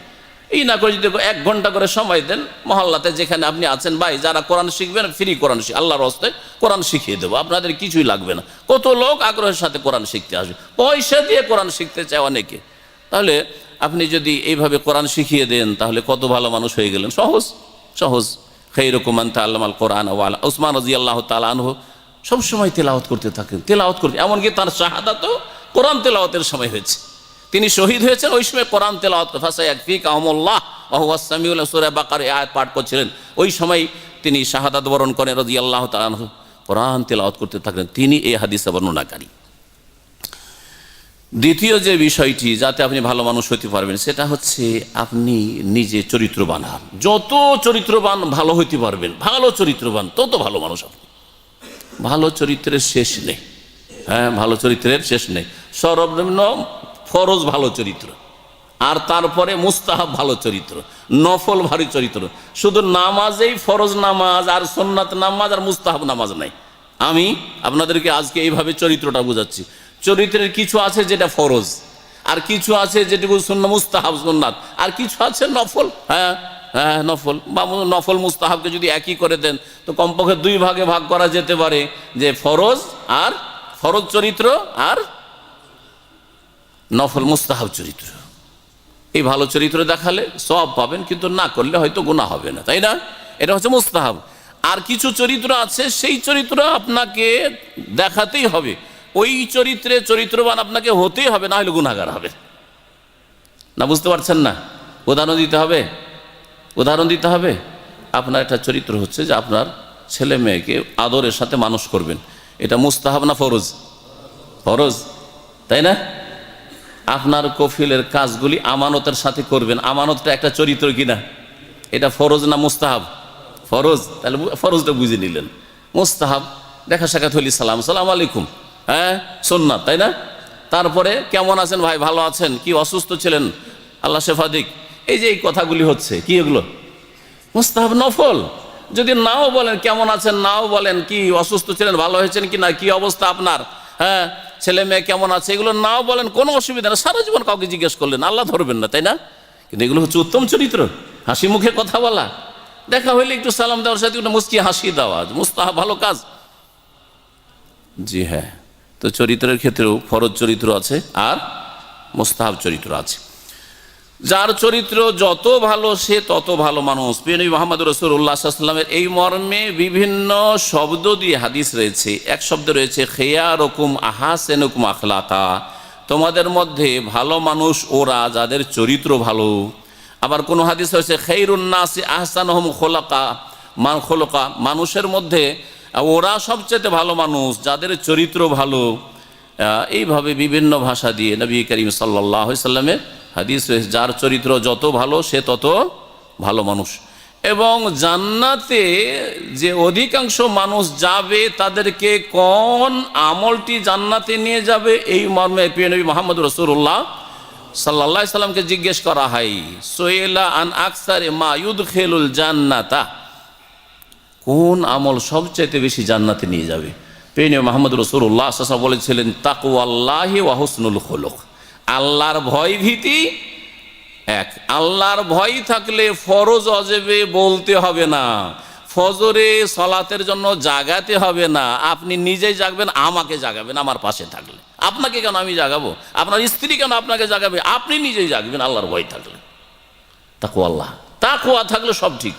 এই না করে যদি 1 ঘন্টা করে সময় দেন, মহল্লাতে যেখানে আপনি আছেন, ভাই যারা কোরআন শিখবেন ফ্রি কোরআন আল্লাহর হস্তে কোরআন শিখিয়ে দেবো, আপনাদের কিছুই লাগবে না। কত লোক আগ্রহের সাথে কোরআন শিখতে আসবে, পয়সা দিয়ে কোরআন শিখতে চায় অনেকে। তাহলে আপনি যদি এইভাবে কোরআন শিখিয়ে দেন, তাহলে কত ভালো মানুষ হয়ে গেলেন। সহজ সহজ। খায়রুকুম মান তাআল্লামাল কোরআন ওয়া আল্লামা। উসমান রাদিয়াল্লাহু তাআলা আনহু সবসময় তেলাওয়াত করতে থাকেন, তেলাওয়াত করতে, এমনকি তার শাহাদাতও কোরআন তেলাওয়াতের সময় হয়েছে। তিনি শহীদ হয়েছেন ওই সময় কোরআন তেলাওয়াত, ফাসায়াকফিকাহুমুল্লাহ ওয়া হুয়াস সামিউল আলিম, সূরা বাকারা আয়াত পাঠ করছিলেন, ওই সময় তিনি শাহাদাত বরণ করেন রাদিয়াল্লাহু তাআলা আনহু। কোরআন তেলাওয়াত করতে থাকলেন, তিনি এই হাদিসে বর্ণনাকারী। দ্বিতীয় যে বিষয়টি যাতে আপনি ভালো মানুষ হতে পারবেন, সেটা হচ্ছে আপনি নিজে চরিত্রবান হন। যত চরিত্রবান ভালো হইতে পারবেন, ভালো চরিত্রবান, তত ভালো মানুষ আপনি। ভালো চরিত্রের শেষ নেই। হ্যাঁ, ভালো চরিত্রের শেষ নেই। সর্বনিম্ন ফরজ ভালো চরিত্র, আর তারপরে মুস্তাহাব ভালো চরিত্র, নফল ভারী চরিত্র। শুধু নামাজেই ফরজ নামাজ আর সুন্নাত নামাজ আর মুস্তাহাব নামাজ নাই। আমি আপনাদেরকে আজকে এইভাবে চরিত্রটা বুঝাচ্ছি। চরিত্রের কিছু আছে যেটা ফরজ, আর কিছু আছে যেটুকু মুস্তাহাব সুন্নাত, আর কিছু আছে নফল। হ্যাঁ হ্যাঁ, নফল বা নফল মুস্তাহাবকে যদি একই করে দেন, তো কমপক্ষে 2 ভাগে ভাগ করা যেতে পারে, যে ফরজ আর ফরজ চরিত্র আর নফল মুস্তাহাব চরিত্র। এই ভালো চরিত্র দেখালে সওয়াব পাবেন, কিন্তু না করলে হয়তো গুনাহ হবে না, তাই না? এটা হচ্ছে মুস্তাহাব। আর কিছু চরিত্র আছে, সেই চরিত্র আপনাকে দেখাতেই হবে, ওই চরিত্রে চরিত্রবান আপনাকে হতেই হবে, না হলে গুনাহগার হবে। না বুঝতে পারছেন না? উদাহরণ দিতে হবে, উদাহরণ দিতে হবে। আপনার একটা চরিত্র হচ্ছে যে আপনার ছেলে মেয়েকে আদরের সাথে মানুষ করবেন, এটা মুস্তাহাব না ফরজ? ফরজ, তাই না? আপনার কফিলের কাজগুলি আমানতের সাথে করবেন, আমানতটা একটা চরিত্র কিনা? এটা ফরজ না মুস্তাহাব? ফরজ। তাহলে ফরজটা বুঝে নিলেন। মুস্তাহাব দেখা সাক্ষাৎ হলি সালাম, সালাম আলাইকুম, হ্যাঁ সুন্নাত, তাই না? তারপরে কেমন আছেন ভাই, ভালো আছেন, কি অসুস্থ ছিলেন, আল্লাহ শেফা দিক, এই যে এই কথাগুলি হচ্ছে কি, এগুলো মুস্তাহাব নফল। যদি নাও বলেন কেমন আছেন, নাও বলেন কি অসুস্থ ছিলেন, ভালো হয়েছেন কি না, কি অবস্থা আপনার, হ্যাঁ ছেলে মেয়ে কেমন আছে, এগুলো নাও বলেন, কোনো অসুবিধা না। সারা জীবন কাউকে জিজ্ঞেস করলেন, আল্লাহ ধরবেন না, তাই না? কিন্তু এগুলো হচ্ছে উত্তম চরিত্র। হাসি মুখে কথা বলা, দেখা হইলে একটু সালাম দেওয়ার সাথে একটু মুস্কি হাসি দেওয়া, মুস্তাহাব ভালো কাজ। জি হ্যাঁ, তো চরিত্রের ক্ষেত্রেও ফরজ চরিত্র আছে আর মুস্তাহাব চরিত্র আছে। যার চরিত্র যত ভালো সে তত ভালো মানুষ। প্রিয় নবী মুহাম্মদ রাসূলুল্লাহ সাল্লাল্লাহু আলাইহি ওয়াসাল্লামের এই মর্মে বিভিন্ন শব্দ দিয়ে হাদিস রয়েছে। এক শব্দ রয়েছে খিয়ারুকুম আহসানুকুম আখলাকা, তোমাদের মধ্যে ভালো মানুষ ওরা যাদের চরিত্র ভালো। আবার কোন হাদিস হয়েছে খায়রুন নাসি আহসানুহুম খুলাকা, মানুষের মধ্যে ওরা সবচেয়ে ভালো মানুষ যাদের চরিত্র ভালো। এইভাবে বিভিন্ন ভাষা দিয়ে নবী করিম সাল্লাল্লাহু আলাইহি ওয়াসাল্লামের হাদিস রয়েছে, যার চরিত্র যত ভালো সে তত ভালো মানুষ। এবং জান্নাতে যে অধিকাংশ মানুষ যাবে তাদেরকে কোন আমলটি জান্নাতে নিয়ে যাবে, এই মর্মে প্রিয় নবী মুহাম্মদ রাসূলুল্লাহ সাল্লাল্লাহু আলাইহি সাল্লামকে জিজ্ঞেস করা হয়, সুইলা আন আকসারে মা ইউদখিলুল জান্নাতা, কোন আমল সবচেয়ে বেশি জান্নাতে নিয়ে যাবে? প্রিয় নবী মুহাম্মদ রাসূলুল্লাহ সাল্লাল্লাহু আলাইহি ওয়াসাল্লাম বলেছিলেন, তাকওয়াল্লাহি ওয়া হুসনুল খুলুক, আল্লাহর ভয় ভীতি এক। আল্লাহর ভয় থাকলে ফরজ অজেবে বলতে হবে না, ফজরে সলাতের জন্য জাগাতে হবে না, আপনি নিজেই জাগবেন, আমাকে জাগাবেন আমার পাশে থাকলে। আপনাকে কেন আমি জাগাবো? আপনার স্ত্রী কেন আপনাকে জাগাবে? আপনি নিজেই জাগবেন আল্লাহর ভয় থাকলে। তাকওয়াল্লাহ, তাকওয়া থাকলে সব ঠিক।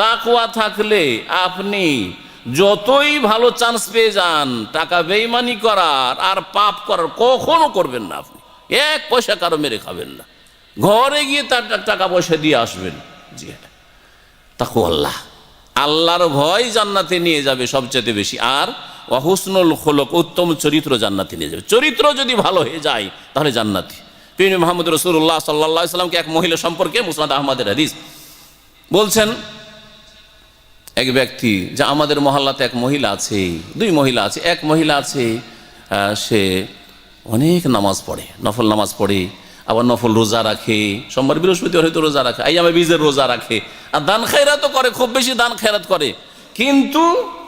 তাকওয়া থাকলে আপনি যতই ভালো চান্স পেয়ে যান, টাকা বেইমানি করার আর পাপ করার কখনো করবেন না। আপনি 1 পয়সা কারো মেরে খাবেন না, ঘরে গিয়ে তার টাকা পয়সা দিয়ে আসবেন। জি হ্যাঁ, তাকওয়াল্লাহ, আল্লাহর ভয় জান্নাতে নিয়ে যাবে সবচেয়ে বেশি। আর ওয়া হুসনুল খুলুক, উত্তম চরিত্র জান্নাতে নিয়ে যাবে। চরিত্র যদি ভালো হয়ে যায় তাহলে জান্নাতি। প্রিয় নবী মুহাম্মদ রাসূলুল্লাহ সাল্লাল্লাহু আলাইহি ওয়াসাল্লামকে এক মহিলা সম্পর্কে মুসনাদ আহমদের হাদিস বলছেন, এক ব্যক্তি, যা আমাদের মহল্লাতে এক মহিলা আছে, দুই মহিলা আছে, এক মহিলা আছে সে অনেক নামাজ পড়ে, নফল নামাজ পড়ে, আবার নফল রোজা রাখে, সোমবার বৃহস্পতিবার হয়তো রোজা রাখে, আইয়ামে বীজের রোজা রাখে, আর দান খেরাতও করে, খুব বেশি দান খেরাত করে।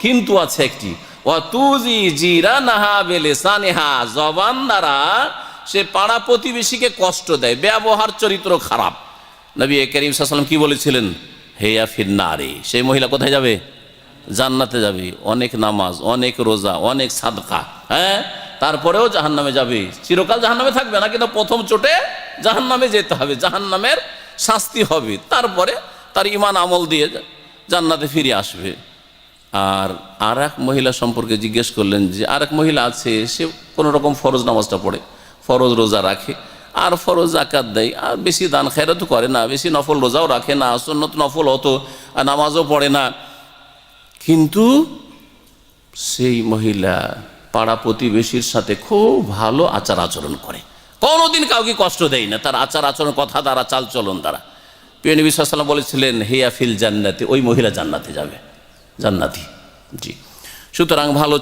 কিন্তু আছে একটি, ওয়াতুজি জিরানাহা বিলিসানিহা, জবান দ্বারা সে পাড়া প্রতিবেশীকে কষ্ট দেয়, ব্যবহার চরিত্র খারাপ। নবী করিম সাল্লাল্লাহু আলাইহি ওয়াসাল্লাম কি বলেছিলেন? হেয়া ফিন্নারি, সেই মহিলা কোথায় যাবে? জান্নাতে যাবে। অনেক নামাজ, অনেক রোজা, অনেক সাদকা, হ্যাঁ, তারপরেও জাহান্নামে যাবে। চিরকাল জাহান্নামে থাকবে না, কিন্তু প্রথম চোটে জাহান্নামে যেতে হবে, জাহান্নামের শাস্তি হবে, তারপরে তার ঈমান আমল দিয়ে জান্নাতে ফিরে আসবে। আর এক মহিলা সম্পর্কে জিজ্ঞেস করলেন যে আর এক মহিলা আছে, সে কোনো রকম ফরজ নামাজটা পড়ে, ফরজ রোজা রাখে, আর ফরজ জাকাত দেয়, আর বেশি দান খেরাতও করে না, বেশি নফল রোজাও রাখে না, সুন্নত নফল অতো নামাজও পড়ে না, কিন্তু সেই মহিলা পাড়া প্রতিবেশীর সাথে খুব ভালো আচার আচরণ করে, কোনোদিন কাউকে কষ্ট দেয় না, তার আচার আচরণ, কথা দ্বারা, চাল চলন দ্বারা। প্রিয় নবী সাল্লাল্লাহু আলাইহি ওয়াসাল্লাম বলেছিলেন হিয়া ফিল জান্নাতি, ওই মহিলা জান্নাতে যাবে, জান্নাতি। জি, সুতরাং ভালো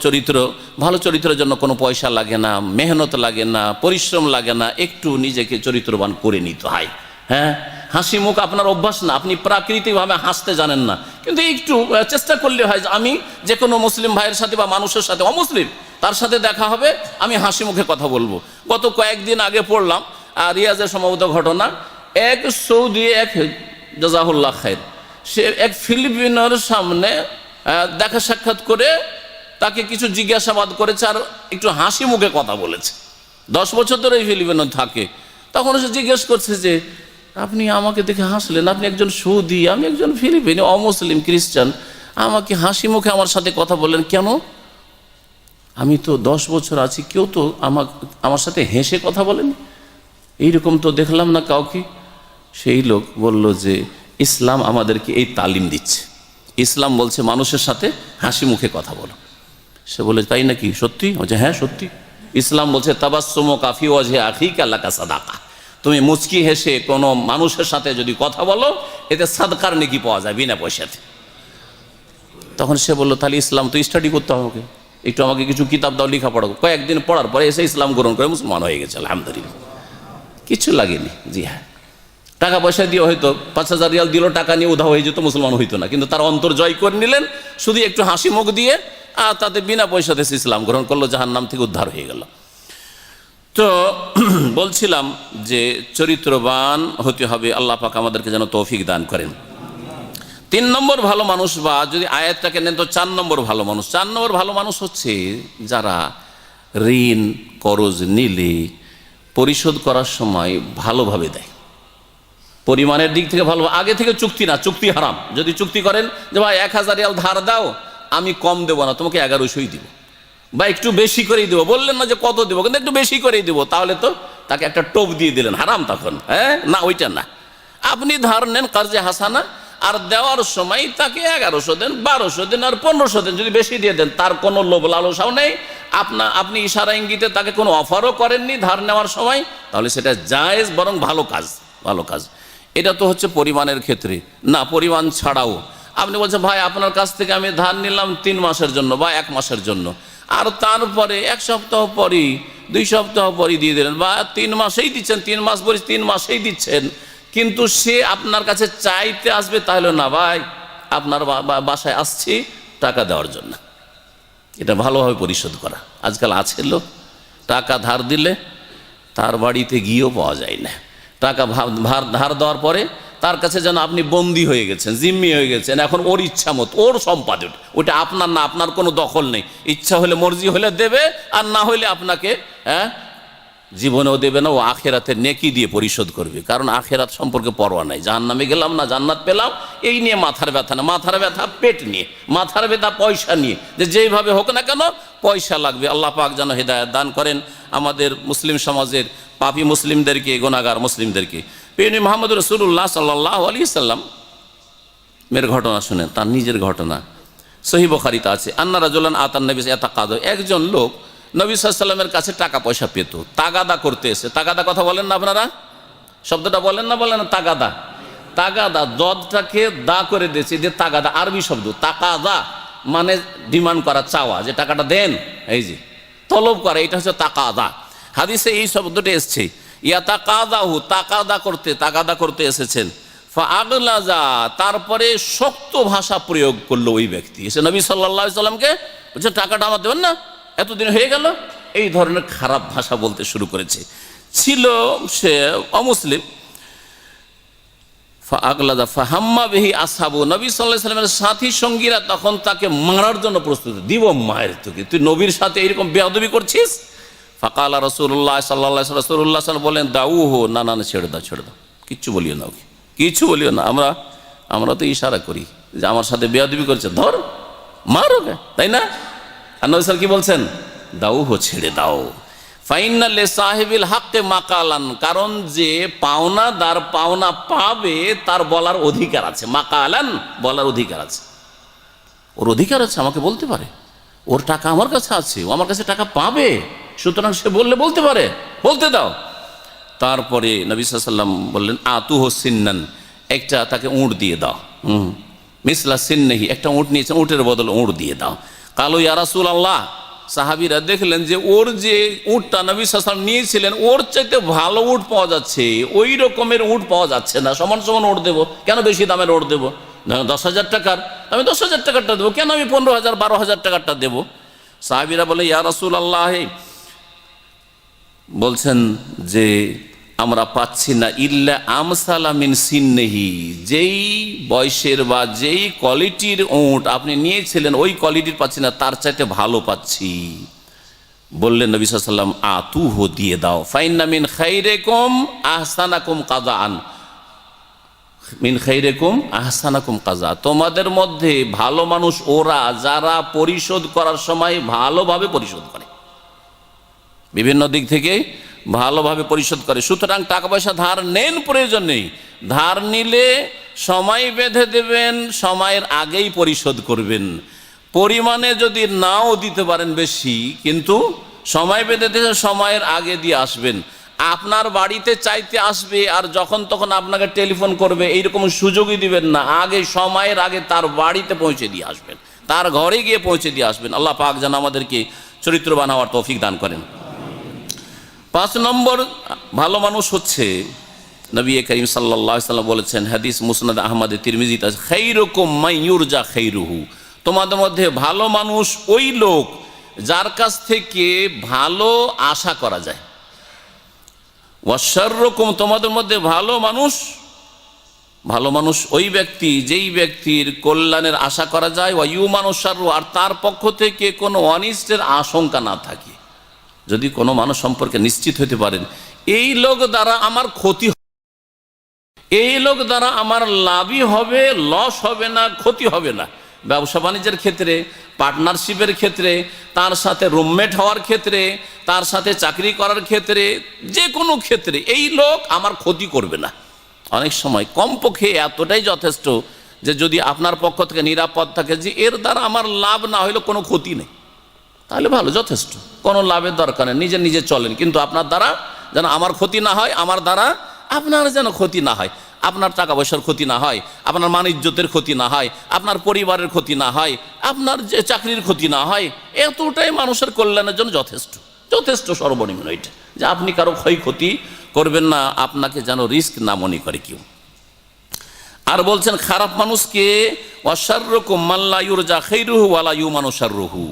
চরিত্রের জন্য কোনো পয়সা লাগে না, মেহনত লাগে না, পরিশ্রম লাগে না, একটু নিজেকে চরিত্রবান করে নিতে হয়। হ্যাঁ, হাসি মুখ আপনার অভ্যাস না, আপনি প্রাকৃতিকভাবে হাসতে জানেন না, কিন্তু একটু চেষ্টা করলে হয় যে আমি যে কোনো মুসলিম ভাইয়ের সাথে বা মানুষের সাথে, অমুসলিম তার সাথে দেখা হবে, আমি হাসি মুখে কথা বলবো। গত কয়েকদিন আগে পড়লাম রিয়াজের সম্ভবত ঘটনা, এক সৌদি, এক জাযাহুল্লাহ খায়ের, সে এক ফিলিপিনোর সামনে দেখা সাক্ষাৎ করে তাকে কিছু জিজ্ঞাসাবাদ করেছে, আর একটু হাসি মুখে কথা বলেছে। 10 বছর ধরে এই ফিলিপিনো থাকে। তখন সে জিজ্ঞেস করছে যে আপনি আমাকে দেখে হাসলেন, আপনি একজন সৌদি, আমি একজন ফিলিপিনো, অমুসলিম খ্রিস্টান, আমাকে হাসি মুখে আমার সাথে কথা বললেন কেন? আমি তো 10 বছর আছি, কেউ তো আমার সাথে হেসে কথা বলেন, এইরকম তো দেখলাম না কাউকে। সেই লোক বলল যে ইসলাম আমাদেরকে এই তালিম দিচ্ছে, ইসলাম বলছে মানুষের সাথে হাসি মুখে কথা বলো। সে বলে তাই নাকি, সত্যি? বলছে হ্যাঁ সত্যি। ইসলাম বলছে তাবাসসুমুকা ফি ওয়াজহি আখিকা লাকা সাদাকা, তুমি মুচকি হেসে কোনো মানুষের সাথে যদি কথা বলো, এতে সাদকার নেকি পাওয়া যায় বিনা পয়সাতে। তখন সে বলল তাহলে ইসলাম তো স্টাডি করতে হবে, আমাকে একটু, আমাকে কিছু কিতাব দাও, লেখাপড়া। কয়েকদিন পড়ার পরে এসে ইসলাম গ্রহণ করে মুসলমান হয়ে গেছে, আলহামদুলিল্লাহ, কিছু লাগেনি। জি হ্যাঁ, টাকা পয়সা দিয়ে হয়তো 5000 রিয়াল দিল, টাকা নিয়ে উধাও হয়ে যেত, মুসলমান হইতো না, কিন্তু তার অন্তর জয় করে নিলেন শুধু একটু হাসি মুখ দিয়ে, আর তাতে বিনা পয়সাতে ইসলাম গ্রহণ করলো, জাহান্নাম থেকে উদ্ধার হয়ে গেল। তো বলছিলাম যে চরিত্রবান হতে হবে, আল্লাহ পাক আমাদেরকে যেন তৌফিক দান করেন। 3 নম্বর ভালো মানুষ, বা যদি আয়াতটাকে নেন তো 4 নম্বর ভালো মানুষ। 4 নম্বর ভালো মানুষ হচ্ছে যারা ঋণ করজ নিলে পরিশোধ করার সময় ভালোভাবে দেয়, পরিমাণের দিক থেকে ভালো, আগে থেকে চুক্তি না, চুক্তি হারাম। যদি চুক্তি করেন যে ভাই 1000 রিয়াল ধার দাও, আমি কম দেবো না, তোমাকে 1100ই দিব, বা একটু বেশি করেই দেবো, বললেন না যে কত দেবো, কিন্তু একটু বেশি করেই দেবো, তাহলে তো তাকে একটা টোপ দিয়ে দিলেন, হারাম তখন। হ্যাঁ, না ওইটা না, আপনি ধার নেন কার্জে হাসানা, আর দেওয়ার সময় তাকে 1100 দেন, 1200 দেন, আর 1500 দেন, যদি বেশি দিয়ে দেন, তার কোনো লোভ লালসাও নেই, আপনি ইশারা ইঙ্গিতে তাকে কোনো অফারও করেননি ধার নেওয়ার সময়, তাহলে সেটা জায়েজ, বরং ভালো কাজ। এটা তো হচ্ছে পরিমাণের ক্ষেত্রে। না, পরিমাণ ছাড়াও আপনি বলছেন ভাই আপনার কাছ থেকে আমি ধার নিলাম 3 মাসের জন্য বা 1 মাসের জন্য, আর তারপরে 1 সপ্তাহ পরই, 2 সপ্তাহ পরই দিয়ে দিলেন, বা 3 মাসেই দিচ্ছেন, 3 মাস পরে 3 মাসেই দিচ্ছেন, কিন্তু সে আপনার কাছে চাইতে আসবে, তাহলে না ভাই আপনার বাসায় আসছি টাকা দেওয়ার জন্য। এটা ভালোভাবে পরিশোধ করা। আজকাল আছে লোক টাকা ধার দিলে তার বাড়িতে গিয়েও পাওয়া যায় না, টাকা ধার দেওয়ার পরে তার কাছে যেন আপনি বন্দী হয়ে গেছেন, জিম্মি হয়ে গেছেন, এখন ওর ইচ্ছা মতো, ওর সম্পদ ওটা আপনার না, আপনার কোনো দখল নেই, ইচ্ছা হলে মর্জি হলে দেবে, আর না হলে আপনাকে জীবনেও দেবে না, ও আখেরাতের নেকি দিয়ে পরিশোধ করবে, কারণ আখেরাত সম্পর্কে পরোয়া নাই। জাহান্নামে গেলাম না জান্নাত পেলাম, এই নিয়ে মাথার ব্যথা না, মাথার ব্যথা পেট নিয়ে, মাথার ব্যথা পয়সা নিয়ে, যে যেইভাবে হোক না কেন পয়সা লাগবে। আল্লাহ পাক যেন হেদায়েত দান করেন আমাদের মুসলিম সমাজের পাপী মুসলিমদেরকে, গুনাহগার মুসলিমদেরকে। প্রিয় নবী মুহাম্মদ রাসূলুল্লাহ সাল্লাল্লাহু আলাইহি সাল্লাম মের ঘটনা শুনেন, তার নিজের ঘটনা, সহিহ বুখারীতে আছে। আন্না রাজুলান আতান নবী ইয়াতাকাদু, একজন লোক নবী সাল্লাল্লাহু আলাইহি ওয়াসাল্লামের কাছে টাকা পয়সা পেত, তাগাদা করতে এসে। তাগাদা কথা বলেন না আপনারা, শব্দটা বলেন না, বলেন না তাগাদা। তাগাদা, দদটাকে দা করে দিয়েছে, যে তাগাদা আরবি শব্দ। তাকাদা মানে ডিমান্ড করা, চাওয়া, যে টাকাটা দেন, এই যে তলব করা, এটা হচ্ছে তাকাদা। হাদিসে এই শব্দটা এসছে, ইয়াতাকাদাহু, তাকাদা করতে এসেছেন। ফাআগলাজা, তারপরে শক্ত ভাষা প্রয়োগ করলো ওই ব্যক্তি, এসে নবী সাল্লাল্লাহু আলাইহি সাল্লামকে বলছে টাকাটা আমার দেবেন না, এতদিন হয়ে গেল, এই ধরনের খারাপ ভাষা বলতে শুরু করেছে। ছিল সে অমুসলিম। ফাআগলাজা ফাহাম্মা বিহি আসহাবু, নবী সাল্লাল্লাহু আলাইহি সাল্লামের সাথী সঙ্গীরা তখন তাকে মারার জন্য প্রস্তুত, দিব মায়ের তোকে, তুই নবীর সাথে এরকম বেয়াদবি করছিস। ফাকালা রাসূলুল্লাহ সাল্লাল্লাহু আলাইহি ওয়াসাল্লাম, রাসূলুল্লাহ সাল্লাল্লাহু বলেন, দাউহু, না না ছেড়ে দাও, কিচ্ছু বলিও না ওকে, কিছু বলিও না। আমরা তো ইশারা করি যে আমার সাথে বেয়াদবি করছে, ধর মার ওকে, তাই না? আর নবী সাল্লাল্লাহু কি বলছেন? দাউহু, ছেড়ে দাও। ফাইন্না লি সাহিবিল হাক্কে মাকালান, কারণ যে পাওনাদার পাওনা পাবে তার বলার অধিকার আছে। মাকালান, বলার অধিকার আছে, ওর অধিকার আছে, আমাকে বলতে পারে, ওর টাকা আমার কাছে আছে, ও আমার কাছে টাকা পাবে, সুতরাং সে বললে বলতে পারে, বলতে দাও। তারপরে নবী সাল্লাল্লাহু আলাইহি ওয়াসাল্লাম বললেন, আতুহু সিন্নান, একটা তাকে উঁট দিয়ে দাও। মিসলা সিন্নহি, একটা উঁট নিয়েছেন, উঁটের বদলে উঁট দিয়ে দাও। কালো ইয়া রাসূলুল্লাহ, সাহাবীরা দেখলেন যে ওর যে উটটা নবী সাল্লাল্লাহু আলাইহি ওয়াসাল্লাম নিয়েছিলেন, ওর চাইতে ভালো উট পাওয়া যাচ্ছে, ওই রকমের উট পাওয়া যাচ্ছে না, সমান সমান উট দেবো, কেন বেশি দামের উট দেবো? 10,000 টাকার, আমি 10,000 টাকারটা দেবো, কেন আমি 15,000 12,000 টাকারটা দেবো? সাহাবীরা বলে, ইয়া রাসূলুল্লাহ, বলছেন যে আমরা পাচ্ছি না, ইল্লা আমসালা মিন সিন্নিহি, যেই বয়সের বা যেই কোয়ালিটির উট আপনি নিয়েছিলেন ওই কোয়ালিটির পাচ্ছি না, তার চাইতে ভালো পাচ্ছি। বললেন নবী সাল্লাল্লাহু আলাইহি ওয়াসাল্লাম, আতুহু, দিয়ে দাও। ফাইন্না মিন খাইরিকুম আহসানাকুম কাযাআন, মিন খাইরিকুম আহসানাকুম কাযা, তোমাদের মধ্যে ভালো মানুষ ওরা যারা পরিশোধ করার সময় ভালোভাবে পরিশোধ করে, বিভিন্ন দিক থেকে ভালোভাবে পরিশোধ করে। সুতরাং টাকা পয়সা ধার নেন, প্রয়োজন নেই, ধার নিলে সময় বেঁধে দেবেন, সময়ের আগেই পরিশোধ করবেন। পরিমাণে যদি নাও দিতে পারেন বেশি, কিন্তু সময় বেঁধে দিয়ে সময়ের আগে দিয়ে আসবেন। আপনার বাড়িতে চাইতে আসবে আর যখন তখন আপনাকে টেলিফোন করবে, এইরকম সুযোগই দিবেন না, আগে সময়ের আগে তার বাড়িতে পৌঁছে দিয়ে আসবেন, তার ঘরে গিয়ে পৌঁছে দিয়ে আসবেন। আল্লাহ পাক যেন আমাদেরকে চরিত্রবান হওয়ার তৌফিক দান করেন। 5 নম্বর ভালো মানুষ হচ্ছে, নবী করিম সাল্লাল্লাহু আলাইহি ওয়াসাল্লাম বলেছেন, হাদিস মুসনাদ আহমদ তিরমিজিতে আছে, খাইরুকুম মান ইউরজা খাইরুহু, তোমাদের মধ্যে ভালো মানুষ ওই লোক যার কাছ থেকে ভালো আশা করা যায়। ওয়াশাররুকুম, তোমাদের মধ্যে ভালো মানুষ ওই ব্যক্তি যেই ব্যক্তির কল্যাণের আশা করা যায়। ওয়া ইউমানু শাররু, আর তার পক্ষ থেকে কোনো অনিষ্টের আশঙ্কা না থাকে। যদি কোনো মানুষ সম্পর্কে নিশ্চিত হতে পারেন এই লোক দ্বারা আমার ক্ষতি হবে, এই লোক দ্বারা আমার লাভই হবে, লস হবে না, ক্ষতি হবে না, ব্যবসা বাণিজ্যের ক্ষেত্রে, পার্টনারশিপের ক্ষেত্রে, তার সাথে রুমমেট হওয়ার ক্ষেত্রে, তার সাথে চাকরি করার ক্ষেত্রে, যে কোনো ক্ষেত্রে এই লোক আমার ক্ষতি করবে না। অনেক সময় কমপক্ষে এতটাই যথেষ্ট যে যদি আপনার পক্ষ থেকে নিরাপদ থাকে যে এর দ্বারা আমার লাভ না হইলে কোনো ক্ষতি নেই, তাহলে ভালো, যথেষ্ট, কোনো লাভের দরকার নেই, নিজে নিজে চলেন, কিন্তু আপনার দ্বারা যেন আমার ক্ষতি না হয়, আমার দ্বারা আপনার যেন ক্ষতি না হয়, আপনার টাকা পয়সার ক্ষতি না হয়, আপনার মান ইজ্জতের ক্ষতি না হয়, আপনার পরিবারের ক্ষতি না হয়, আপনার যে চাকরির ক্ষতি না হয়, এতটাই মানুষের কল্যাণের জন্য যথেষ্ট সর্বনিম্ন এটা, যে আপনি কারো ক্ষয়ক্ষতি করবেন না, আপনাকে যেন রিস্ক না মনে করে কেউ। আর বলছেন খারাপ মানুষকে, ওয়াশাররুকুম মান লা ইউরজা খাইরুহু ওয়া লা ইউমানু শাররুহু,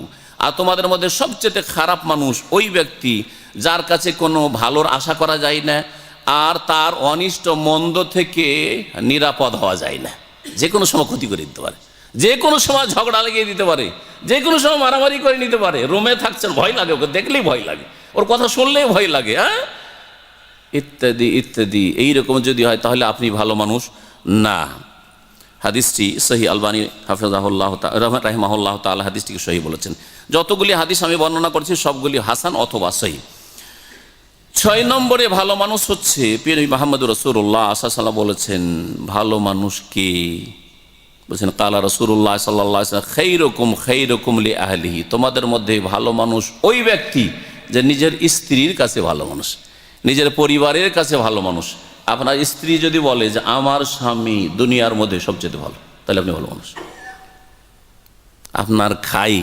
আর তোমাদের মধ্যে সবচেয়ে খারাপ মানুষ ওই ব্যক্তি যার কাছে কোনো ভালোর আশা করা যায় না, আর তার অনিষ্ট মন্দ থেকে নিরাপদ হওয়া যায় না, যে কোনো সময় ক্ষতি করে দিতে পারে, যে কোনো সময় ঝগড়া লাগিয়ে দিতে পারে, যে কোনো সময় মারামারি করে নিতে পারে। রুমে থাকছেন, ভয় লাগে, ওকে দেখলেই ভয় লাগে, ওর কথা শুনলেই ভয় লাগে, হ্যাঁ, ইত্যাদি ইত্যাদি। এইরকম যদি হয় তাহলে আপনি ভালো মানুষ না। হাদিসটি সহি, আলবানী হাফিজাহুল্লাহ রাহিমাহুল্লাহ তাআলা হাদিসটিকে সহি বলেছেন। যতগুলি হাদিস আমি বর্ণনা করছি সবগুলি হাসান অথবা সহি। 6 নম্বরে ভালো মানুষ হচ্ছে, পীর মুহাম্মদুর রাসূলুল্লাহ সাল্লাল্লাহু আলাইহি ওয়াসাল্লাম বলেছেন, ভালো মানুষ কে? বলছেন কালা রাসূলুল্লাহ সাল্লাল্লাহু আলাইহি ওয়াসাল্লাম, খাইরুকুম খাইরুকুম লি আহলিহি, তোমাদের মধ্যে ভালো মানুষ ওই ব্যক্তি যে নিজের স্ত্রীর কাছে ভালো মানুষ, নিজের পরিবারের কাছে ভালো মানুষ, আপনার স্ত্রী যদি বলে যে আমার স্বামী দুনিয়ার মধ্যে সবচেয়ে ভালো, তাহলে আপনি ভালো মানুষ। আপনার খাই,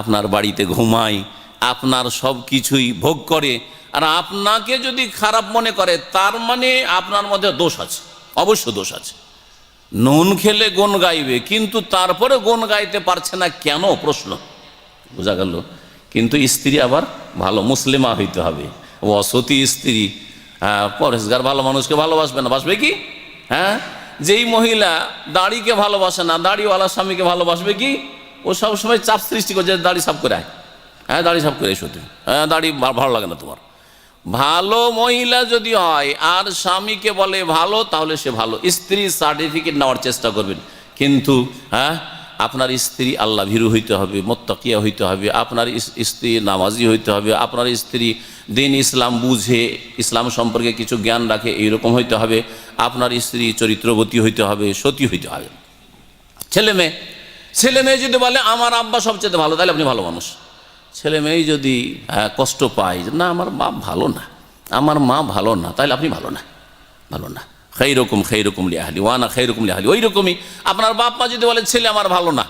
আপনার বাড়িতে ঘুমাই, আপনার সব কিছুই ভোগ করে, আর আপনাকে যদি খারাপ মনে করে, তার মানে আপনার মধ্যে দোষ আছে, অবশ্য দোষ আছে। নুন খেলে গুণ গাইবে, কিন্তু তারপরে গুণ গাইতে পারছে না কেন, প্রশ্ন। বোঝা গেল? কিন্তু স্ত্রী আবার ভালো মুসলিমা হইতে হবে, অসতী স্ত্রী। হ্যাঁ, পরেশগার ভালো মানুষকে ভালোবাসবে না, বাসবে কি? হ্যাঁ, যেই মহিলা দাড়িকে ভালোবাসে না, দাড়িওয়ালা স্বামীকে ভালোবাসবে কি? ও সবসময় চাপ সৃষ্টি করছে, দাড়ি সাফ করে আয়, হ্যাঁ দাড়ি সাফ করে এসো তুমি, হ্যাঁ দাড়ি ভালো লাগে না তোমার। ভালো মহিলা যদি হয় আর স্বামীকে বলে ভালো, তাহলে সে ভালো। স্ত্রী সার্টিফিকেট নেওয়ার চেষ্টা করবেন, কিন্তু হ্যাঁ আপনার স্ত্রী আল্লাহ ভীরু হইতে হবে, মুত্তাকিয়া হইতে হবে, আপনার স্ত্রী নামাজি হইতে হবে, আপনার স্ত্রী দিন ইসলাম বুঝে, ইসলাম সম্পর্কে কিছু জ্ঞান রাখে, এইরকম হইতে হবে। আপনার স্ত্রী চরিত্রবতী হইতে হবে, সতী হইতে হবে। ছেলে মেয়ে যদি বলে আমার আব্বা সবচেয়ে ভালো, তাহলে আপনি ভালো মানুষ। ছেলে মেয়ে যদি কষ্ট পায়, না আমার বাপ ভালো না, আমার মা ভালো না, তাহলে আপনি ভালো না। খৈরকুম লিআহলি ওয়ানা খৈরকুম লিআহলি। ওই রকমই আপনার বাপ মা যদি বলে ছেলে আমার ভালো না,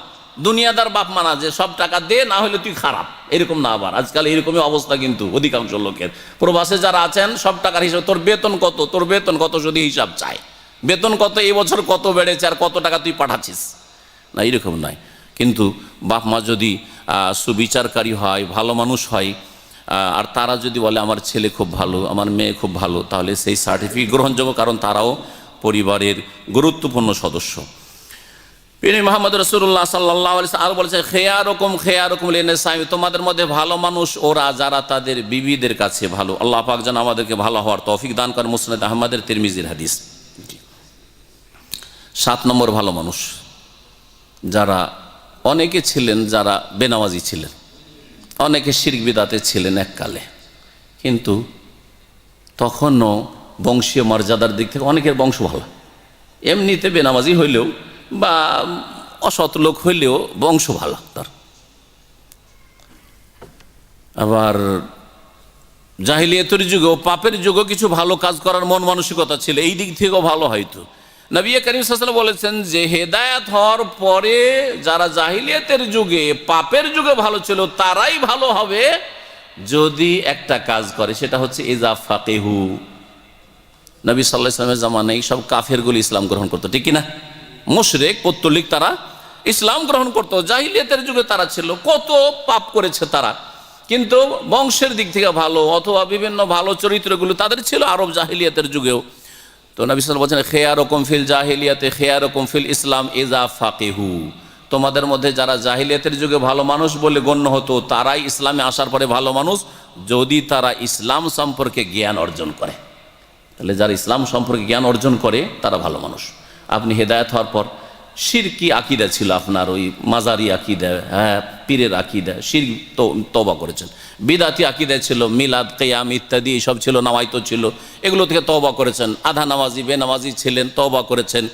দুনিয়াদার বাপ মা না, যে সব টাকা দে, না হলে তুই খারাপ, এরকম না। আবার আজকাল এরকমই অবস্থা কিন্তু অধিকাংশ লোকের। প্রবাসে যারা আছেন, সব টাকার হিসাব, তোর বেতন কত যদি হিসাব চায়, বেতন কত, এই বছর কত বেড়েছে, আর কত টাকা তুই পাঠাচ্ছিস, না এরকম নয়। কিন্তু বাপ মা যদি সুবিচারকারী হয়, ভালো মানুষ হয়, আর তারা যদি বলে আমার ছেলে খুব ভালো, আমার মেয়ে খুব ভালো, তাহলে সেই সার্টিফিকেট গ্রহণযোগ্য, কারণ তারাও পরিবারের গুরুত্বপূর্ণ সদস্য। মুহাম্মদ রাসূলুল্লাহ সাল্লাল্লাহু আলাইহি ওয়াসাল্লাম আর বলেছে, খেয়ারকম লিনিসাই, তোমাদের মধ্যে ভালো মানুষ ওরা যারা তাদের বিবিদের কাছে ভালো। আল্লাহ পাক যেন আমাদেরকে ভালো হওয়ার তৌফিক দান করেন। মুসনাদ আহমদের তিরমিজির হাদিস। 7 নম্বর ভালো মানুষ, যারা অনেকে ছিলেন যারা বেনামাজি ছিলেন, অনেকে শিরক বিদাতে ছিলেন এককালে, কিন্তু তখনও বংশীয় মর্যাদার দিক থেকে অনেকের বংশ ভালো। এমনিতে বেনামাজি হইলেও বা অসৎ লোক হইলেও বংশ ভালো তার। আবার জাহিলিয়াতের যুগেও, পাপের যুগেও কিছু ভালো কাজ করার মন মানসিকতা ছিল, এই দিক থেকেও ভালো হয়তো। নবী করিম সাল্লাল্লাহু আলাইহি ওয়াসাল্লাম বলেছেন যে হেদায়েত হওয়ার পরে যারা জাহিলিয়াতের যুগে, পাপের যুগে ভালো ছিল, তারাই ভালো হবে যদি একটা কাজ করে, সেটা হচ্ছে ইজা ফাকিহু। নবী সাল্লাল্লাহু আলাইহি ওয়াসাল্লামের জামানায় সব কাফেরগুলো ইসলাম গ্রহণ করতো, ঠিক কিনা? মুশরিক পৌত্তলিক তারা ইসলাম গ্রহণ করতো। জাহিলিয়াতের যুগে তারা ছিল, কত পাপ করেছে তারা, কিন্তু বংশের দিক থেকে ভালো, অথবা বিভিন্ন ভালো চরিত্রগুলো তাদের ছিল আরব জাহিলিয়াতের যুগেও। তো নবী সাল্লাল্লাহু আলাইহি ওয়াসাল্লাম বলেছেন, খেয়ারকুম ফিল জাহিলিয়াতে খেয়ারকুম ফিল ইসলাম ইজা ফাকিহু। তোমাদের মধ্যে যারা জাহিলিয়াতের যুগে ভালো মানুষ বলে গণ্য হতো, তারাই ইসলামে আসার পরে ভালো মানুষ যদি তারা ইসলাম সম্পর্কে জ্ঞান অর্জন করে। তাহলে যারা ইসলাম সম্পর্কে জ্ঞান অর্জন করে তারা ভালো মানুষ। আপনি হেদায়েত হওয়ার পর শিরকি আকীদা ছিল আপনার, ওই মাজারি আকীদা, হ্যাঁ পীরের আকীদা, শিরক তওবা করেছেন। বিদাতি আকীদা ছিল, মিলাদ কিয়াম ইত্যাদি এইসব ছিল, নামাইতো ছিল, এগুলো থেকে তওবা করেছেন। আধা নামাজি বেনামাজি ছিলেন, তওবা করেছেন।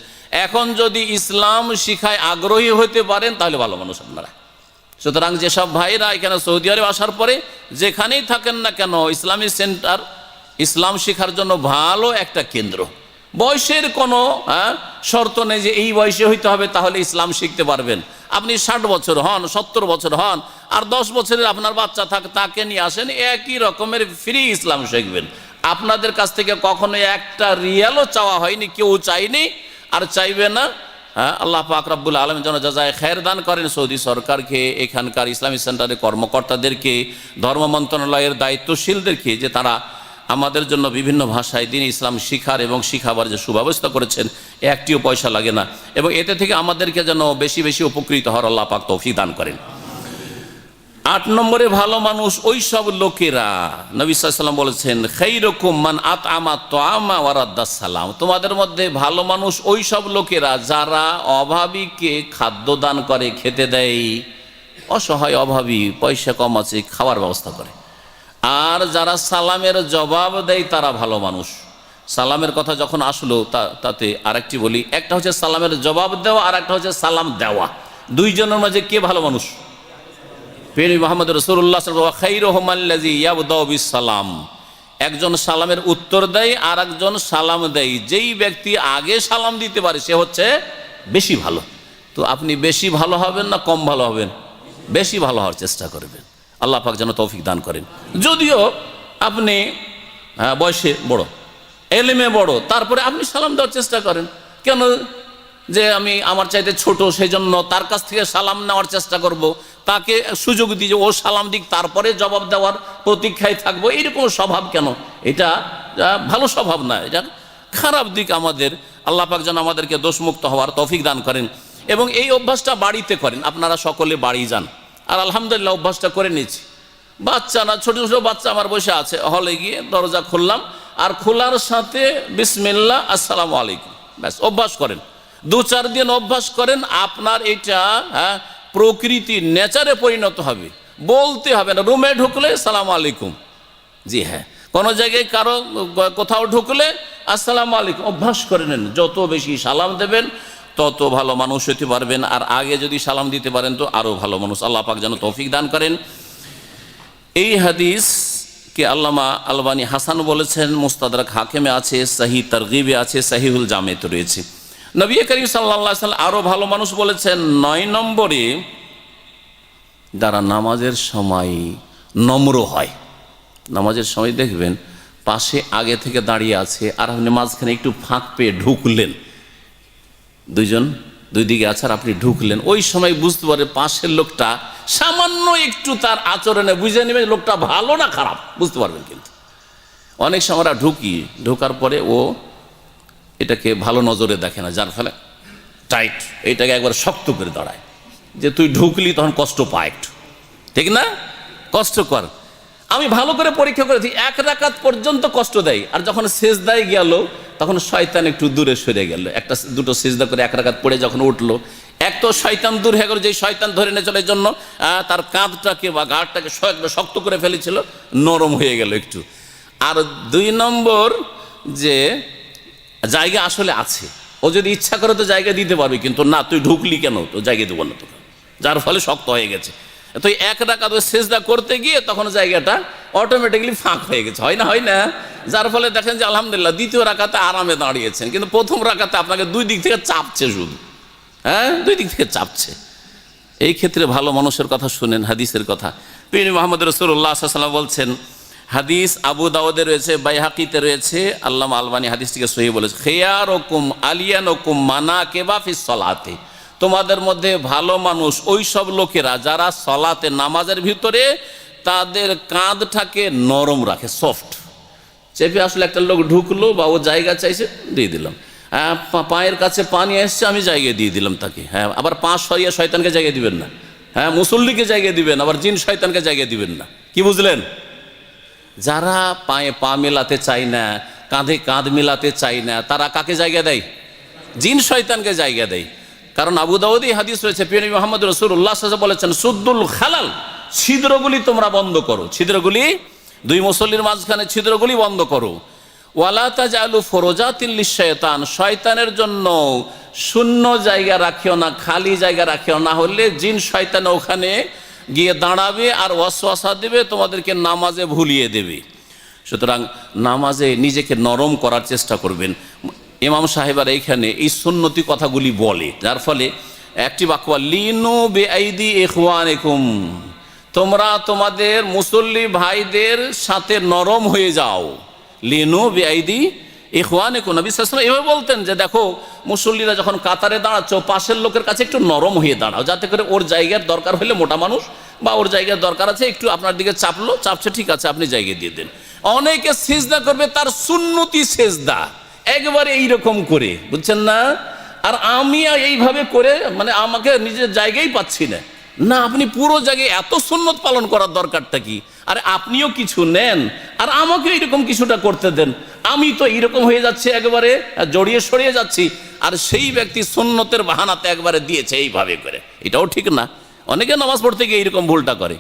এখন যদি ইসলাম শিখায় আগ্রহী হতে পারেন, তাহলে ভালো মানুষ আপনারা। সুতরাং যেসব ভাইরা এখানে সৌদি আরব আসার পরে যেখানেই থাকেন না কেন, ইসলামী সেন্টার ইসলাম শেখার জন্য ভালো একটা কেন্দ্র। বয়সের কোনো শর্ত নেই যে এই বয়সে হইতে হবে তাহলে ইসলাম শিখতে পারবেন। আপনি 60 বছর হন, 70 বছর হন, আর 10 বছরের আপনার বাচ্চা থাকে, তাকে নিয়ে আসেন, একই রকমের ফ্রি ইসলাম শিখবেন। আপনাদের কাছ থেকে কখনো একটা রিয়ালও চাওয়া হয়নি, কেউ চাইনি আর চাইবে না। হ্যাঁ, আল্লাহ পাক রব্বুল আলামিন যেন জাযায়ে খায়ের দান করেন সৌদি সরকারকে, এখানকার ইসলামী সেন্টারের কর্মকর্তাদেরকে, ধর্ম মন্ত্রণালয়ের দায়িত্বশীলদেরকে, যে তারা আমাদের জন্য বিভিন্ন ভাষায় দিন ইসলাম শিখার এবং শিখাবার যে সুব্যবস্থা করেছেন, একটিও পয়সা লাগে না, এবং এতে থেকে আমাদেরকে যেন বেশি বেশি উপকৃত হওয়ার আল্লাহ পাক তৌফিক দান করেন। 8 নম্বরে ভালো মানুষ ওই সব লোকেরা, নবী সাল্লাল্লাহু আলাইহি ওয়াসাল্লাম বলেছেন, খাইরুকুম মান আতআমা তুআমা ওয়া রাদ্দাস সালাম। তোমাদের মধ্যে ভালো মানুষ ওই সব লোকেরা যারা অভাবীকে খাদ্য দান করে, খেতে দেয়, অসহায় অভাবী পয়সা কম আছে খাওয়ার ব্যবস্থা করে, আর যারা সালামের জবাব দেয় তারা ভালো মানুষ। সালামের কথা যখন আসলো তাতে আরেকটি বলি, একটা হচ্ছে সালামের জবাব দেওয়া, আর একটা হচ্ছে সালাম দেওয়া। দুইজনের মাঝে কে ভালো মানুষ? মুহাম্মদ রাসূলুল্লাহ সাল্লাল্লাহু আলাইহি ওয়াসাল্লাম, খায়রুহুম আল্লাযী ইয়াবদাউ বিস সালাম। একজন সালামের উত্তর দেয় আর একজন সালাম দেয়, যেই ব্যক্তি আগে সালাম দিতে পারে সে হচ্ছে বেশি ভালো। তো আপনি বেশি ভালো হবেন না কম ভালো হবেন? বেশি ভালো হওয়ার চেষ্টা করবেন। আল্লাহ পাক যেন তৌফিক দান করেন। যদিও আপনি বয়সে বড়, এলেমে বড়, তারপরে আপনি সালাম দেওয়ার চেষ্টা করেন। কেন যে আমি আমার চাইতে ছোট সেই জন্য তার কাছ থেকে সালাম নেওয়ার চেষ্টা করব, তাকে সুযোগ দিয়ে ও সালাম দিক তারপরে জবাব দেওয়ার প্রতীক্ষায় থাকবো, এইরকম স্বভাব কেন? এটা ভালো স্বভাব না, এটা খারাপ দিক আমাদের। আল্লাহ পাক যেন আমাদেরকে দোষমুক্ত হওয়ার তৌফিক দান করেন এবং এই অভ্যাসটা বাড়িতে করেন। আপনারা সকলে বাড়ি যান, আর আলহামদুলিল্লাহ অভ্যাসটা করে নিয়েছি। বাচ্চা না, ছোট ছোট বাচ্চা আমার বসে আছে, হলে গিয়ে দরজা খুললাম আর খোলার সাথে বিসমিল্লাহ আসসালামু আলাইকুম, ব্যাস অভ্যাস করেন। 2-4 দিন অভ্যাস করেন, আপনার এটা প্রকৃতি নেচারে পরিণত হবে। বলতে হবে না, রুমে ঢুকলে সালাম আলাইকুম, জি হ্যাঁ, কোনো জায়গায় কারো কোথাও ঢুকলে আসসালামু আলাইকুম, অভ্যাস করে নেন। যত বেশি সালাম দেবেন তত ভালো মানুষ হতে পারবেন, আর আগে যদি সালাম দিতে পারেন তো আরও ভালো মানুষ। আল্লাহ পাক যেন তৌফিক দান করেন। এই হাদিসকে আল্লামা আলবানী হাসান বলেছেন, মুস্তাদরাক হাকিমে আছে, সহিহ তারগিবে আছে, সহিহুল জামেতে রয়েছে। নবী করিম সাল্লাল্লাহু আলাইহি ওয়াসাল্লাম আরও ভালো মানুষ বলেছেন 9 নম্বরে, যারা নামাজের সময় নম্র হয়। নামাজের সময় দেখবেন পাশে আগে থেকে দাঁড়িয়ে আছে আর আপনি মাঝখানে একটু ফাঁক পেয়ে ঢুকলেন, দুইজন দুই দিকে আছে আর আপনি ঢুকলেন, ওই সময় বুঝতে পারে পাশের লোকটা সামান্য একটু তার আচরণে বুঝে নেবে লোকটা ভালো না খারাপ, বুঝতে পারবেন। কিন্তু অনেক সময় আমরা ঢোকার পরে ও এটাকে ভালো নজরে দেখে না, যার ফলে টাইট এটাকে একবার শক্ত করে দাঁড়ায়, যে তুই ঢুকলি তখন কষ্ট পায় একটু, ঠিক না? কষ্ট কর। আমি ভালো করে পরীক্ষা করেছি, 1 রাকাত পর্যন্ত কষ্ট দেয়, আর যখন সেজদায় গেল তখন শয়তান একটু দূরে সরে গেল। 1-2 সেজদা করে 1 রাকাত পড়ে যখন উঠলো, এক তো শয়তান দূর হয়ে গেল, যে শয়তান ধরে নিয়ে চলে জন্য তার কাঁধটাকে বা ঘাড়টাকে শক্ত করে ফেলেছিল, নরম হয়ে গেল একটু। আর 2 নম্বর যে জায়গা আসলে আছে, ও যদি ইচ্ছা করে তো জায়গা দিতে পারবে, কিন্তু না তুই ঢুকলি কেন, তো জায়গা দেবো না তোকে, যার ফলে শক্ত হয়ে গেছে। তো 1 রাকাত সেজদা করতে গিয়ে তখন জায়গাটা অটোমেটিক্যালি ফাঁক হয়ে গেছে, হয় না? যার ফলে দেখেন যে আলহামদুলিল্লাহ 2য় রাকাতে আরামে দাঁড়িয়েছেন, কিন্তু 1ম রাকাতে আপনাকে 2 দিক থেকে চাপছে, শুধু 2 দিক থেকে চাপছে। এই ক্ষেত্রে ভালো মানুষের কথা শুনেন, হাদিসের কথা। প্রিয় মুহাম্মদ রাসূলুল্লাহ সাল্লাল্লাহু আলাইহি ওয়াসাল্লাম বলছেন, হাদিস আবু দাউদে রয়েছে, বাইহাকিতে রয়েছে, আল্লামা আলবানী হাদিসটিকে সহিহ বলেছে, খিয়ারুকুম আলিয়ানুকুম মানাকিবা ফিস সালাতে, তোমাদের মধ্যে ভালো মানুষ ওই সব লোকেরা যারা সালাতে নামাজের ভিতরে তাদের কাঁধটাকে নরম রাখে, সফট। চেপে আসলে একটা লোক ঢুকলো বা ও জায়গা চাইছে, দিয়ে দিলাম। পায়ের কাছে পানি এসছে, আমি জায়গা দিয়ে দিলাম তাকে। আবার পা সরিয়ে শয়তানকে জায়গা দিবেন না, মুসল্লিকে জায়গা দিবেন, আবার জিন শয়তানকে জায়গা দিবেন না। কি বুঝলেন? যারা পায়ে পা মেলাতে চায় না, কাঁধে কাঁধ মেলাতে চায় না, তারা কাকে জায়গা দেয়? জিন শয়তানকে জায়গা দেয়। কারণ আবু দাউদে হাদিস রয়েছে, প্রিয় নবী মুহাম্মদ রাসূলুল্লাহ সাল্লাল্লাহু আলাইহি ওয়াসাল্লাম বলেছেন, সুদ্দুল খালাল, ছিদ্রগুলি তোমরা বন্ধ করো, ছিদ্রগুলি, 2 মুসল্লির মাঝখানে ছিদ্রগুলি বন্ধ করো। ওয়ালা তাজালু ফুরুজাতিল লিশ-শায়তান, শয়তানের জন্য শূন্য জায়গা রাখিও না, খালি জায়গা রাখিও না, হলে জিন শয়তান ওখানে গিয়ে দাঁড়াবে আর ওয়াসওয়াসা দেবে, তোমাদেরকে নামাজে ভুলিয়ে দেবে। সুতরাং নামাজে নিজেকে নরম করার চেষ্টা করবেন। ইমাম সাহেবরা এইখানে এই সুন্নতি কথাগুলি বলে, যার ফলে একটি বাক্য, লিনু বিআইদি ইখওয়ানিকুম, তোমরা তোমাদের মুসল্লি ভাইদের সাথে নরম হয়ে যাও। লিনু বিআইদি ইখওয়ানিকুম, নবী সাল্লাল্লাহু আলাইহি ওয়াসাল্লাম এভাবে বলতেন যে দেখো মুসল্লিরা যখন কাতারে দাঁড়াচ্ছ, পাশের লোকের কাছে একটু নরম হয়ে দাঁড়াও, যাতে করে ওর জায়গার দরকার হলে, মোটা মানুষ বা ওর জায়গার দরকার আছে, একটু আপনার দিকে চাপছে, ঠিক আছে আপনি জায়গা দিয়ে দেন। অনেকে সিজদা করবে তার সুন্নতি সিজদা একবারে এইরকম করে, বুঝছেন না? আর আমি এইভাবে করে মানে আমাকে নিজের জায়গায় পাচ্ছি না। না, আপনি পুরো জায়গায় এত সুন্নত পালন করার দরকারটা কি? আরে আপনিও কিছু নেন আর আমাকে এইরকম কিছুটা করতে দেন। আমি তো এইরকম হয়ে যাচ্ছি, একেবারে জড়িয়ে সরিয়ে যাচ্ছি, আর সেই ব্যক্তি সুন্নতের বাহানাতে একবারে দিয়েছে এইভাবে করে, এটাও ঠিক না। অনেকে নামাজ পড়তে গিয়ে এইরকম ভুলটা করে।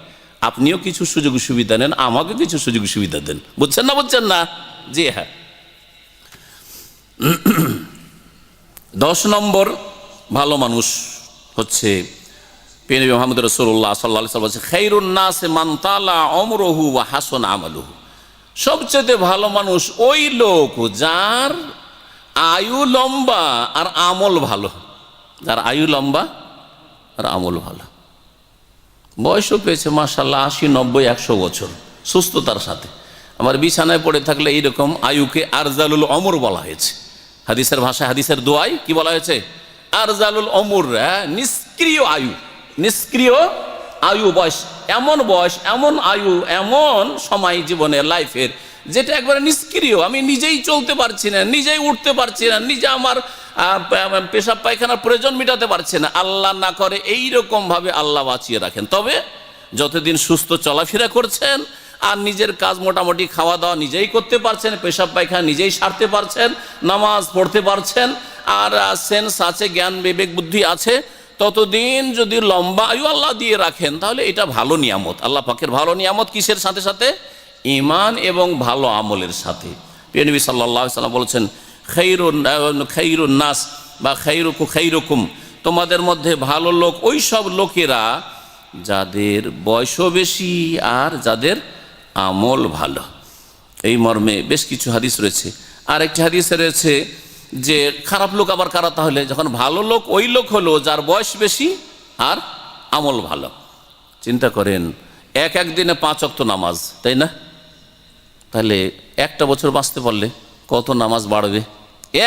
আপনিও কিছু সুযোগ সুবিধা নেন, আমাকে কিছু সুযোগ সুবিধা দেন, বুঝছেন না? জি হ্যাঁ। 10 নম্বর ভালো মানুষ হচ্ছে, প্রিয় নবী মুহাম্মদ রাসূলুল্লাহ সাল্লাল্লাহু আলাইহি ওয়াসাল্লাম বলেছেন, খায়রুন নাস মান তালা উমরুহু ওয়া হাসান আমালুহু, সবচেয়ে ভালো মানুষ ওই লোক যার আয়ু লম্বা আর আমল ভালো। যার আয়ু লম্বা আর আমল ভালো, বয়সও পেয়েছে মাশাআল্লাহ 80, 90, 100 বছর সুস্থতার সাথে। আমার বিছানায় পড়ে থাকলে এইরকম আয়ুকে আরজালুল অমর বলা হয়েছে। হাদিসের ভাষায়, হাদিসের দোয়ায় কি বলা হয়েছে? আরজালুল অমর, নিষ্ক্রিয় আয়ু। নিষ্ক্রিয় আয়ু, বয়স, এমন আয়ু, এমন সময় জীবনের লাইফের যেটা একবারে নিষ্ক্রিয়। আমি নিজেই চলতে পারছি না, নিজেই উঠতে পারছি না, নিজে আমার পেশাব পায়খানার প্রয়োজন মেটাতে পারছে না। আল্লাহ না করে এইরকম ভাবে আল্লাহ বাঁচিয়ে রাখেন। তবে যতদিন সুস্থ চলাফেরা করছেন আর নিজের কাজ মোটামুটি খাওয়া দাওয়া নিজেই করতে পারছেন, পেশাব পায়খানা নিজেই সারতে পারছেন, নামাজ পড়তে পারছেন, আর সেন্স আছে, জ্ঞান বিবেক বুদ্ধি আছে, ততদিন যদি লম্বা আয়ু আল্লাহ দিয়ে রাখেন তাহলে এটা ভালো নিয়ামত। আল্লাহ পাকের ভালো নিয়ামত কিসের সাথে সাথে? ঈমান এবং ভালো আমলের সাথে। প্রিয় নবী সাল্লাল্লাহু আলাইহি ওয়াসাল্লাম বলেছেন, খাইরুন নাস বা খাইরুকুম, তোমাদের মধ্যে ভালো লোক ওই সব লোকেরা যাদের বয়সও বেশি আর যাদের আমল ভালো। এই মর্মে বেশ কিছু হাদিস রয়েছে। আর একটি হাদিসে রয়েছে যে খারাপ লোক আবার কারা? তাহলে যখন ভালো লোক ওই লোক হলো যার বয়স বেশি আর আমল ভালো। চিন্তা করেন, এক দিনে 5 ওয়াক্ত নামাজ, তাই না? তাহলে একটা বছর বাঁচতে পারলে কত নামাজ বাড়বে?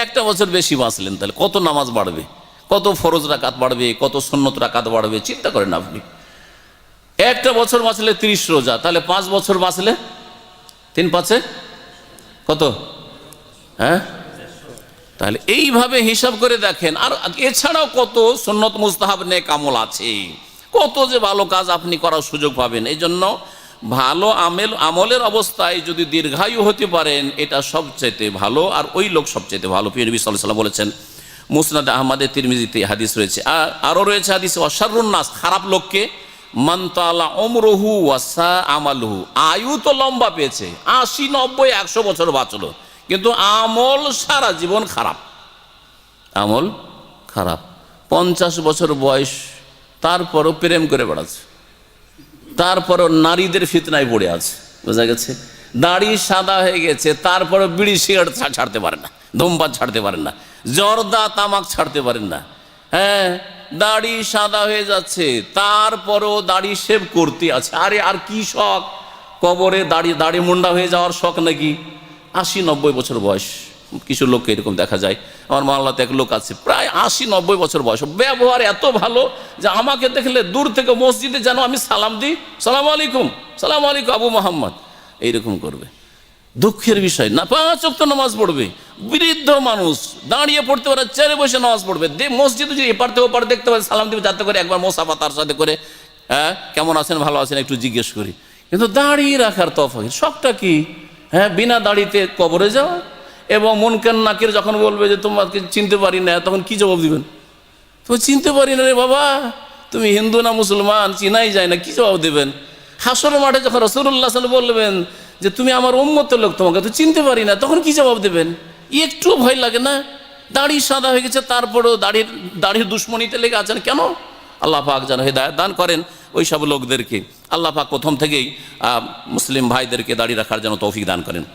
একটা বছর বেশি বাঁচলেন তাহলে কত নামাজ বাড়বে, কত ফরজ রাকাত বাড়বে, কত সুন্নত রাকাত বাড়বে। চিন্তা করেন আপনি, একটা বছর বাঁচলে 30 রোজা, তাহলে 5 বছর বাঁচলে 3 5 কত? হ্যাঁ, তাহলে এইভাবে হিসাব করে দেখেন। আর এছাড়াও কত সুন্নত মুস্তাহাব নেক আমল আছে, কত যে ভালো কাজ আপনি করার সুযোগ পাবেন। এই জন্য ভালো আমলের অবস্থায় যদি দীর্ঘায়ু হতে পারেন এটা সবচাইতে ভালো, আর ওই লোক সবচাইতে ভালো। প্রিয় নবী সাল্লাল্লাহু আলাইহি ওয়াসাল্লাম বলেছেন, মুসনাদ আহমদে তিরমিজিতে হাদিস রয়েছে, আরও রয়েছে হাদিস, ওয়াশাররুন নাস, খারাপ লোককে মান তালা উমরুহু ওয়াসা আমালুহু, আয়ু তো লম্বা পেয়েছে, 80, 90, 100 বছর বাঁচলো, কিন্তু আমল সারা জীবন খারাপ, আমল খারাপ। 50 বছর বয়স, তারপরও প্রেম করে বেড়াচ্ছে, তারপরও নারীদের ফিতনায় পড়ে আছে, বোঝা গেছে। দাড়ি সাদা হয়ে গেছে, তারপরও বিড়ি সিগারেট ছাড়তে পারেন না, ধূমপান ছাড়তে পারেন না, জর্দা তামাক ছাড়তে পারেন না। হ্যাঁ, দাড়ি সাদা হয়ে যাচ্ছে, তারপরও দাড়ি শেভ করতে আছে। আরে আর কি শখ? কবরে দাড়ি মুন্ডা হয়ে যাওয়ার শখ নাকি? 80, 90 বছর বয়স কিছু লোককে এরকম দেখা যায়। আমার মহল্লাতে এক লোক আছে, প্রায় 80, 90 বছর বয়স, ব্যবহার এত ভালো যে আমাকে দেখলে দূর থেকে মসজিদে যেন আমি সালাম দিই, সালাম আলাইকুম, সালাম আলাইকুম আবু মোহাম্মদ, এইরকম করবে। দুঃখের বিষয় না, 5 ওয়াক্ত নামাজ পড়বে, বৃদ্ধ মানুষ দাঁড়িয়ে পড়তে পারে, চেয়ারে বসে নামাজ পড়বে, মসজিদে যদি এপার থেকে ওপার দেখতে পারে সালাম দিবে, যাতে করে একবার মোসাফা তার সাথে করে, হ্যাঁ কেমন আছেন, ভালো আছেন একটু জিজ্ঞেস করি। কিন্তু দাঁড়িয়ে রাখার তফাৎ, শখটা কি? হ্যাঁ, বিনা দাড়িতে কবরে যাওয়া। এবং মুনকার নাকির যখন বলবে যে তোমাকে চিনতে পারি না, তখন কি জবাব দিবেন? তুমি চিনতে পারি না রে বাবা, তুমি হিন্দু না মুসলমান চিনাই যায় না, কি জবাব দেবেন? হাসর মাঠে যখন রাসূলুল্লাহ সাল্লাল্লাহু আলাইহি ওয়াসাল্লাম বলবেন যে তুমি আমার উম্মতের লোক, তোমাকে তো চিনতে পারি না, তখন কি জবাব দেবেন? একটু ভয় লাগে না? দাড়ি সাদা হয়ে গেছে, তারপরেও দাড়ির দুশ্মনীতে লেগে আছেন কেন? আল্লাহ পাক যেন হেদায়েত দান করেন ওই সব লোকদেরকে। আল্লাহ পাক প্রথম থেকেই মুসলিম ভাইদেরকে দাড়ি রাখার জন্য তৌফিক দান করেন।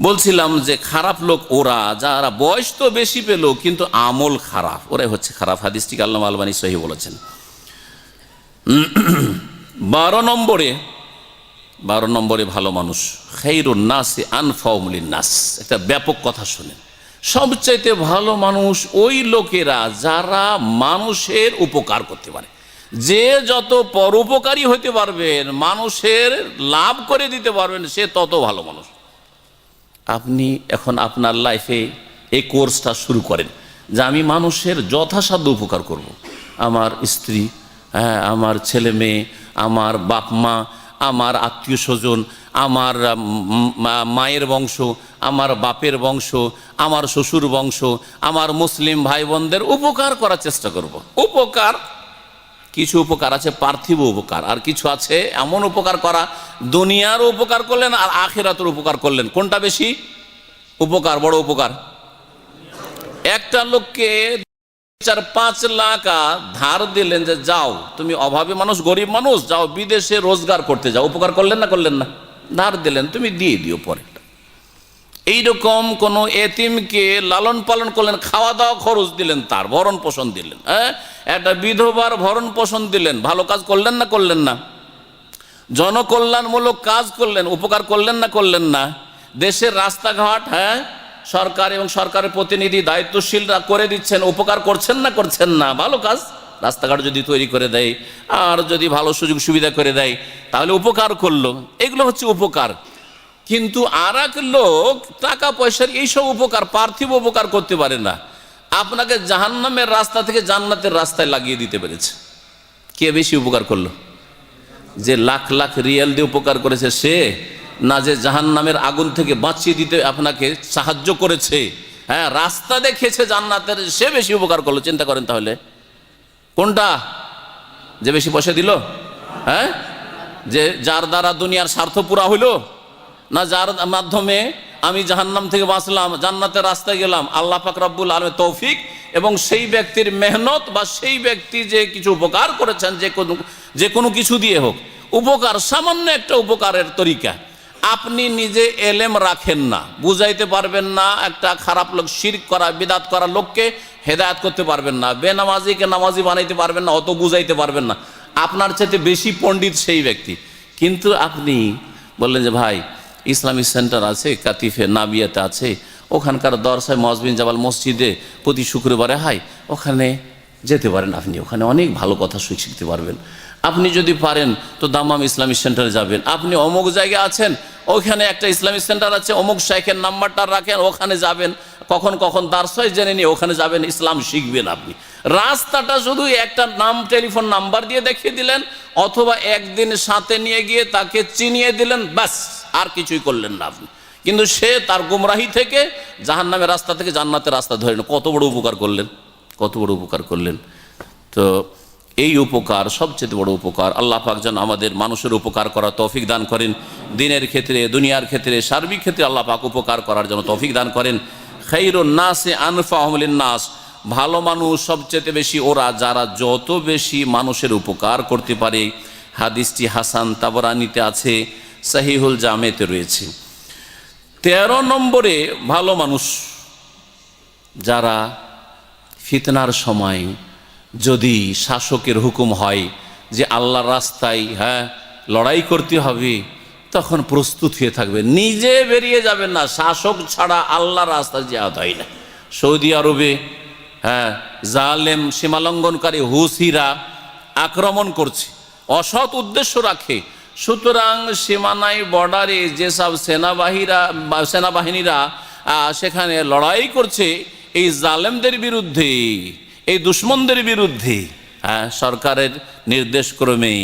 বলছিলাম যে খারাপ লোক ওরা যারা বয়স তো বেশি পেল কিন্তু আমল খারাপ, ওরাই হচ্ছে খারাপ। হাদিসটিকে আল্লামা আলবানী সহিহ বলেছেন। 12 নম্বরে ভালো মানুষ, খায়রুন নাসি আনফাউহুম লিন-নাস। একটা ব্যাপক কথা শুনেন, সবচাইতে ভালো মানুষ ওই লোকেরা যারা মানুষের উপকার করতে পারে। যে যত পরোপকারী হতে পারবেন, মানুষের লাভ করে দিতে পারবেন, সে তত ভালো মানুষ। আপনি এখন আপনার লাইফে এই কোর্সটা শুরু করেন যে আমি মানুষের যথাসাধ্য উপকার করব। আমার স্ত্রী, হ্যাঁ, আমার ছেলে মেয়ে, আমার বাপ মা, আমার আত্মীয় স্বজন, আমার মায়ের বংশ, আমার বাপের বংশ, আমার শ্বশুর বংশ, আমার মুসলিম ভাই বোনদের উপকার করার চেষ্টা করব। উপকার, কিছু উপকার আছে পার্থিব উপকার, আর কিছু আছে এমন উপকার করা, দুনিয়ারও উপকার করলেন আর আখিরাতের উপকার করলেন। কোনটা বেশি উপকার, বড় উপকার? একটা লোককে 4-5 লাখ ধার দিলেন যে যাও তুমি অভাবী মানুষ, গরিব মানুষ, যাও বিদেশে রোজগার করতে যাও, উপকার করলেন না করলেন না? ধার দিলেন, তুমি দিয়ে দিও পরে। এইরকম কোনো এতিমকে লালন পালন করলেন, খাওয়া দাওয়া খরচ দিলেন, তার ভরণ পোষণ দিলেন, হ্যাঁ, একটা বিধবার ভরণ পোষণ দিলেন, ভালো কাজ করলেন না করলেন না? জনকল্যাণমূলক কাজ করলেন, উপকার করলেন না করলেন না? দেশের রাস্তাঘাট, হ্যাঁ, সরকার এবং সরকারের প্রতিনিধি দায়িত্বশীলরা করে দিচ্ছেন, উপকার করছেন না করছেন না? ভালো কাজ। রাস্তাঘাট যদি তৈরি করে দেয় আর যদি ভালো সুযোগ সুবিধা করে দেয় তাহলে উপকার করলো, এগুলো হচ্ছে উপকার। কিন্তু আর এক লোক টাকা পয়সার এইসব উপকার, পার্থিব উপকার করতে পারে না, আপনাকে জাহান্নামের রাস্তা থেকে জান্নাতের রাস্তায় লাগিয়ে দিতে পেরেছে। কে বেশি উপকার করলো? যে লাখ লাখ রিয়াল দিয়ে উপকার করেছে সে, না যে জাহান্নামের আগুন থেকে বাঁচিয়ে দিতে আপনাকে সাহায্য করেছে, হ্যাঁ, রাস্তা দেখিয়েছে জান্নাতের, সে বেশি উপকার করলো? চিন্তা করেন তাহলে কোনটা? যে বেশি পয়সা দিল, হ্যাঁ, যে যার দ্বারা দুনিয়ার স্বার্থ পুরা হইল, না যার মাধ্যমে আমি জাহান্নাম থেকে বাঁচলাম, জান্নাতের রাস্তায় গেলাম? আল্লাহ পাক রব্বুল আলামিন তৌফিক এবং সেই ব্যক্তির মেহনত বা সেই ব্যক্তি যে কিছু উপকার করেছেন, যে কোনো কিছু দিয়ে হোক উপকার, সামান্য একটা উপকারের তরিকা। আপনি নিজে এলেম রাখেন না, বুঝাইতে পারবেন না, একটা খারাপ লোক, শিরক করা, বিদাত করা লোককে হেদায়েত করতে পারবেন না, বেনামাজিকে নামাজি বানাইতে পারবেন না, অত বুঝাইতে পারবেন না, আপনার চাইতে বেশি পণ্ডিত সেই ব্যক্তি। কিন্তু আপনি বললেন যে ভাই ইসলামিক সেন্টার আছে কাতিফে নাবিয়াতে আছে, ওখানকার দরসায় মজবিন জাবাল মসজিদে প্রতি শুক্রবারে হয়, ওখানে যেতে পারেন, আপনি ওখানে অনেক ভালো কথা শিখতে পারবেন। আপনি যদি পারেন তো দাম্মাম ইসলামিক সেন্টারে যাবেন। আপনি অমুক জায়গায় আছেন, ওইখানে একটা ইসলামিক সেন্টার আছে, অমুক শাইখের নাম্বারটা রাখেন, ওখানে যাবেন, কখন কখন দারসায় জেনে নিয়ে ওখানে যাবেন, ইসলাম শিখবেন। আপনি রাস্তাটা শুধু একটা নাম, টেলিফোন নাম্বার দিয়ে দেখিয়ে দিলেন, অথবা একদিন সাথে নিয়ে গিয়ে তাকে চিনিয়ে দিলেন, ব্যাস, আর কিছুই করলেন না আপনি। কিন্তু সে তার গুমরাহি থেকে জাহান্নামের রাস্তা থেকে জান্নাতের রাস্তা ধরে না। কত বড় উপকার করলেন, কত বড় উপকার করলেন। তো এই উপকার সবচেয়ে বড় উপকার। আল্লাহ পাক যেন আমাদের মানুষের উপকার করার তৌফিক দান করেন, দিনের ক্ষেত্রে, দুনিয়ার ক্ষেত্রে, সার্বিক ক্ষেত্রে আল্লাহ পাক উপকার করার জন্য তৌফিক দান করেন। খায়রুন নাসি আনফাহুম লিন-নাস, ভালো মানুষ সবচেয়ে বেশি ওরা যারা যত বেশি মানুষের উপকার করতে পারে। হাদিসটি হাসান, তাবরানিতে আছে, সহিহুল জামেতে রয়েছে। 13 নম্বরে ভালো মানুষ যারা ফিতনার সময় যদি শাসকের হুকুম হয় যে আল্লাহর রাস্তায়, হ্যাঁ, লড়াই করতে হবে, তখন প্রস্তুত হয়ে থাকবে, নিজে বেরিয়ে যাবেন না, শাসক ছাড়া আল্লাহর রাস্তায় জিহাদ হয় না। সৌদি আরবে, হ্যাঁ, জালেম সীমালঙ্ঘনকারী হুসিরা আক্রমণ করছে, অসৎ উদ্দেশ্য রাখে। সুতরাং সীমানায়, বর্ডারে যেসব সেনাবাহিনীরা সেখানে লড়াই করছে এই জালেমদের বিরুদ্ধে, এই দুশ্মনদের বিরুদ্ধে, হ্যাঁ, সরকারের নির্দেশক্রমে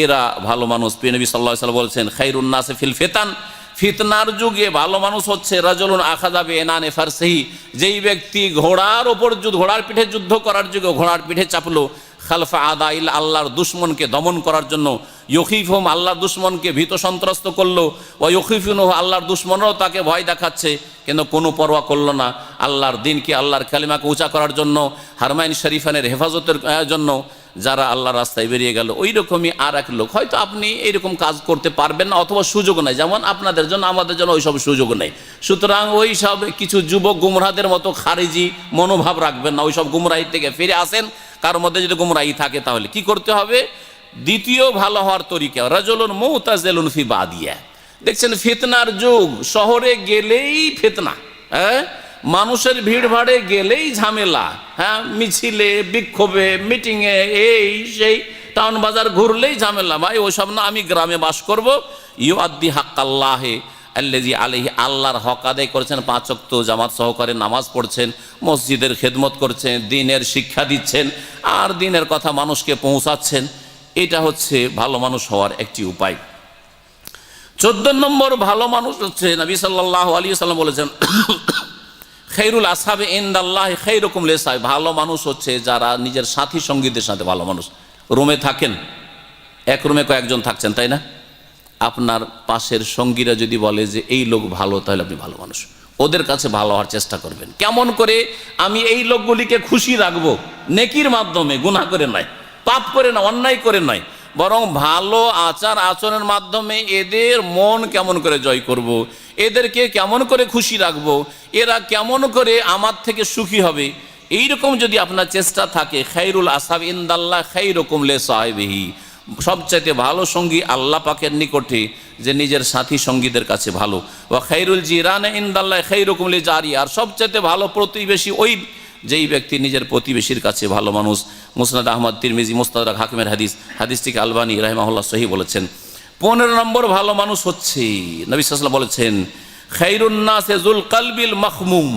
এরা ভালো মানুষ। নবী সাল্লাল্লাহু আলাইহি ওয়াসাল্লাম বলছেন খায়রুন নাসি ফিল ফিতান, ফিতনার যুগে ভালো মানুষ হচ্ছে রাজুলুন আখাযা বিএনানি ফারসিহি, যেই ব্যক্তি ঘোড়ার ওপর, ঘোড়ার পিঠে যুদ্ধ করার যুগে ঘোড়ার পিঠে চাপলো, খালফা আদাইল, আল্লাহর দুশ্মনকে দমন করার জন্য, ইউখিফুহুম, আল্লাহর দুশ্মনকে ভীত সন্ত্রস্ত করলো, ও ইউখিফুনহু, আল্লাহর দুশ্মনরাও তাকে ভয় দেখাচ্ছে, কিন্তু কোনো পরোয়া করলো না, আল্লাহর দিনকে, আল্লাহর কালিমাকে উঁচা করার জন্য, হারমাইন শরীফানের হেফাজতের জন্য যারা আল্লাহর রাস্তায় বেরিয়ে গেল। ওই রকমই আর এক লোক, হয়তো আপনি এইরকম কাজ করতে পারবেন না অথবা সুযোগ নাই, যেমন আপনাদের জন্য আমাদের জন্য ওইসব সুযোগ নেই। সুতরাং ওই সব কিছু যুবক গুমরাহদের মতো খারিজি মনোভাব রাখবেন না, ওইসব গুমরাহি থেকে ফিরে আসেন। কার মধ্যে যদি গুমরাহি থাকে তাহলে কি করতে হবে? দ্বিতীয় ভালো হওয়ার তরিকা, রাজুলুন মুতাজিলুন ফি বাদিয়া। দেখছেন ফিতনার যুগ, শহরে গেলেই ফিতনা, হ্যাঁ, মানুষের ভিড় ভাড়ে গেলেই ঝামেলা, হ্যাঁ, মিছিলে, বিক্ষোভে, মিটিংয়ে, এই সেই, টাউন বাজার ঘুরলেই ঝামেলা। ভাই ওইসব না, আমি গ্রামে বাস করব। ইউআদ্দি হাক্কাল্লাহি আল্লাযী আলাইহি, আল্লাহর হক আদায় করছেন, 5 ওয়াক্ত জামাত সহকারে নামাজ পড়ছেন, মসজিদের খেদমত করছেন, দিনের শিক্ষা দিচ্ছেন, আর দিনের কথা মানুষকে পৌঁছাচ্ছেন। এটা হচ্ছে ভালো মানুষ হওয়ার একটি উপায়। 14 নম্বর ভালো মানুষ হচ্ছে, নবী সাল্লাল্লাহু আলাইহি ওয়াসাল্লাম বলেছেন খায়রুল আসহাবি ইনদাল্লাহি খায়রুকুম লিসাহাবি, ভালো মানুষ হচ্ছে যারা নিজের সাথী সঙ্গীদের সাথে ভালো মানুষ। রুমে থাকেন, এক রুমে কয়েকজন থাকছেন, তাই না? আপনার পাশের সঙ্গীরা যদি বলে যে এই লোক ভালো, তাহলে আপনি ভালো মানুষ, ওদের কাছে ভালো হওয়ার চেষ্টা করবেন। কেমন করে? আমি এই লোকগুলিকে খুশি রাখবো, নেকির মাধ্যমে, গুনাহ করে নয়, পাপ করে না, অন্যায় করে নয়, বরং ভালো আচার আচরণের মাধ্যমে এদের মন কেমন করে জয় করব, এদেরকে কেমন করে খুশি রাখব, এরা কেমন করে আমার থেকে সুখী হবে, এইরকম যদি আপনার চেষ্টা থাকে, খায়রুল আসহাব ইনদাল্লাহ খায়রুকুম লিসাহিবিহি, সবচাইতে ভালো সঙ্গী আল্লাহ পাকের নিকটে যে নিজের সাথী সঙ্গীদের কাছে ভালো। ওয়া খায়রুল জিরানে ইনদাল্লাহ খায়রুকুম লিজারি, আর সবচাইতে ভালো প্রতিবেশী ওই যেই ব্যক্তি নিজের প্রতিবেশীর কাছে ভালো মানুষ। মুসনাদ আহমদ, তিরমিজি, মুস্তাদরাক হাকিমের হাদিস, হাদিসটিকে আলবানী রাহিমাহুল্লাহ সহি বলেছেন। 15 নম্বর ভালো মানুষ হচ্ছে, নবী সাল্লাল্লাহু আলাইহি ওয়াসাল্লাম বলেছেন, খায়রুন নাসি যুল কলবিল মাখমুম,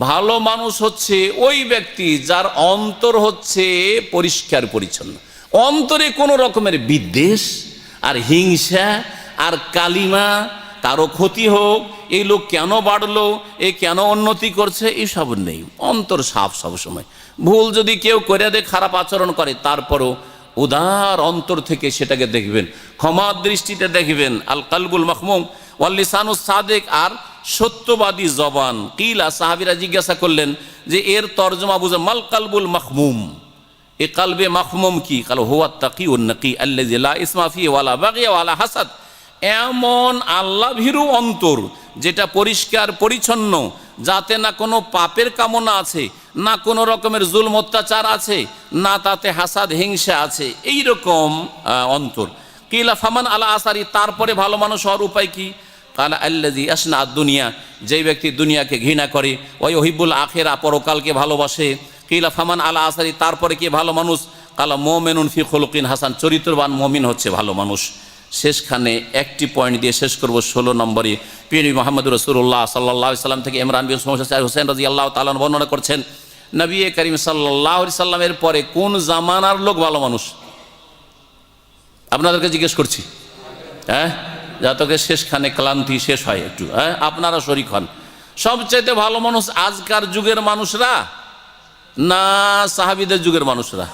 ভালো মানুষ হচ্ছে ওই ব্যক্তি যার অন্তর হচ্ছে পরিষ্কার পরিচ্ছন্ন, অন্তরে কোনো রকমের বিদ্বেষ আর হিংসা আর কালিমা, কারো ক্ষতি হোক, এই লোক কেন বাড়লো, এ কেন উন্নতি করছে, এইসব নেই, অন্তর সাফ সবসময়। ভুল যদি কেউ করে দেয়, খারাপ আচরণ করে, তারপরও উদার অন্তর থেকে সেটাকে দেখবেন, ক্ষমার দৃষ্টিতে দেখবেন। আল কালবুল মাখমুম ওয়াল লিসানুস সাদিক, আর সত্যবাদী জবান। কিলা, সাহাবীরা জিজ্ঞাসা করলেন যে এর তর্জমা বুঝে, মাল কালবুল মাখমুম, এ কালবে মাখমুম কি? কাল হুয়া তাকিউন নাকি আল্লাযী লা ইসমা ফি ওয়ালা বাগী ওয়ালা হাসাদ, এমন আল্লাহ ভীরু অন্তর যেটা পরিষ্কার পরিচ্ছন্ন, যাতে না কোনো পাপের কামনা আছে, না কোনো রকমের জুলম অত্যাচার আছে, না তাতে হাসাদ হিংসা আছে, এই রকম অন্তর। কিলা ফামান আলা আসারি, তারপরে ভালো মানুষ হওয়ার উপায় কি? কালা আল্লাযী আসনা দুনিয়া, যেই ব্যক্তি দুনিয়াকে ঘৃণা করে, ওয়া ইউহিব্বুল আখিরা, পরকালকে ভালোবাসে। কিলা ফামান আলা আসারি, তারপরে কি ভালো মানুষ? কালা মুমিনুন ফি খুলুকিন হাসান, চরিত্রবান মুমিন হচ্ছে ভালো মানুষ। শেষখানে একটি পয়েন্ট দিয়ে শেষ করব, 16 নম্বরে। প্রিয় নবী মুহাম্মদ রাসূলুল্লাহ সাল্লাল্লাহু আলাইহি সাল্লাম থেকে ইমরান বিন হুসাইন রাদিয়াল্লাহু তাআলা বর্ণনা করছেন, নবী করিম সাল্লাল্লাহু আলাইহি সাল্লামের পরে কোন জামানার লোক ভালো মানুষ? আপনাদেরকে জিজ্ঞেস করছি, হ্যাঁ, যাতে শেষখানে ক্লান্তি শেষ হয় একটু, হ্যাঁ, আপনারা শরীক হন। সবচাইতে ভালো মানুষ আজকার যুগের মানুষরা, না সাহাবীদের যুগের মানুষরা,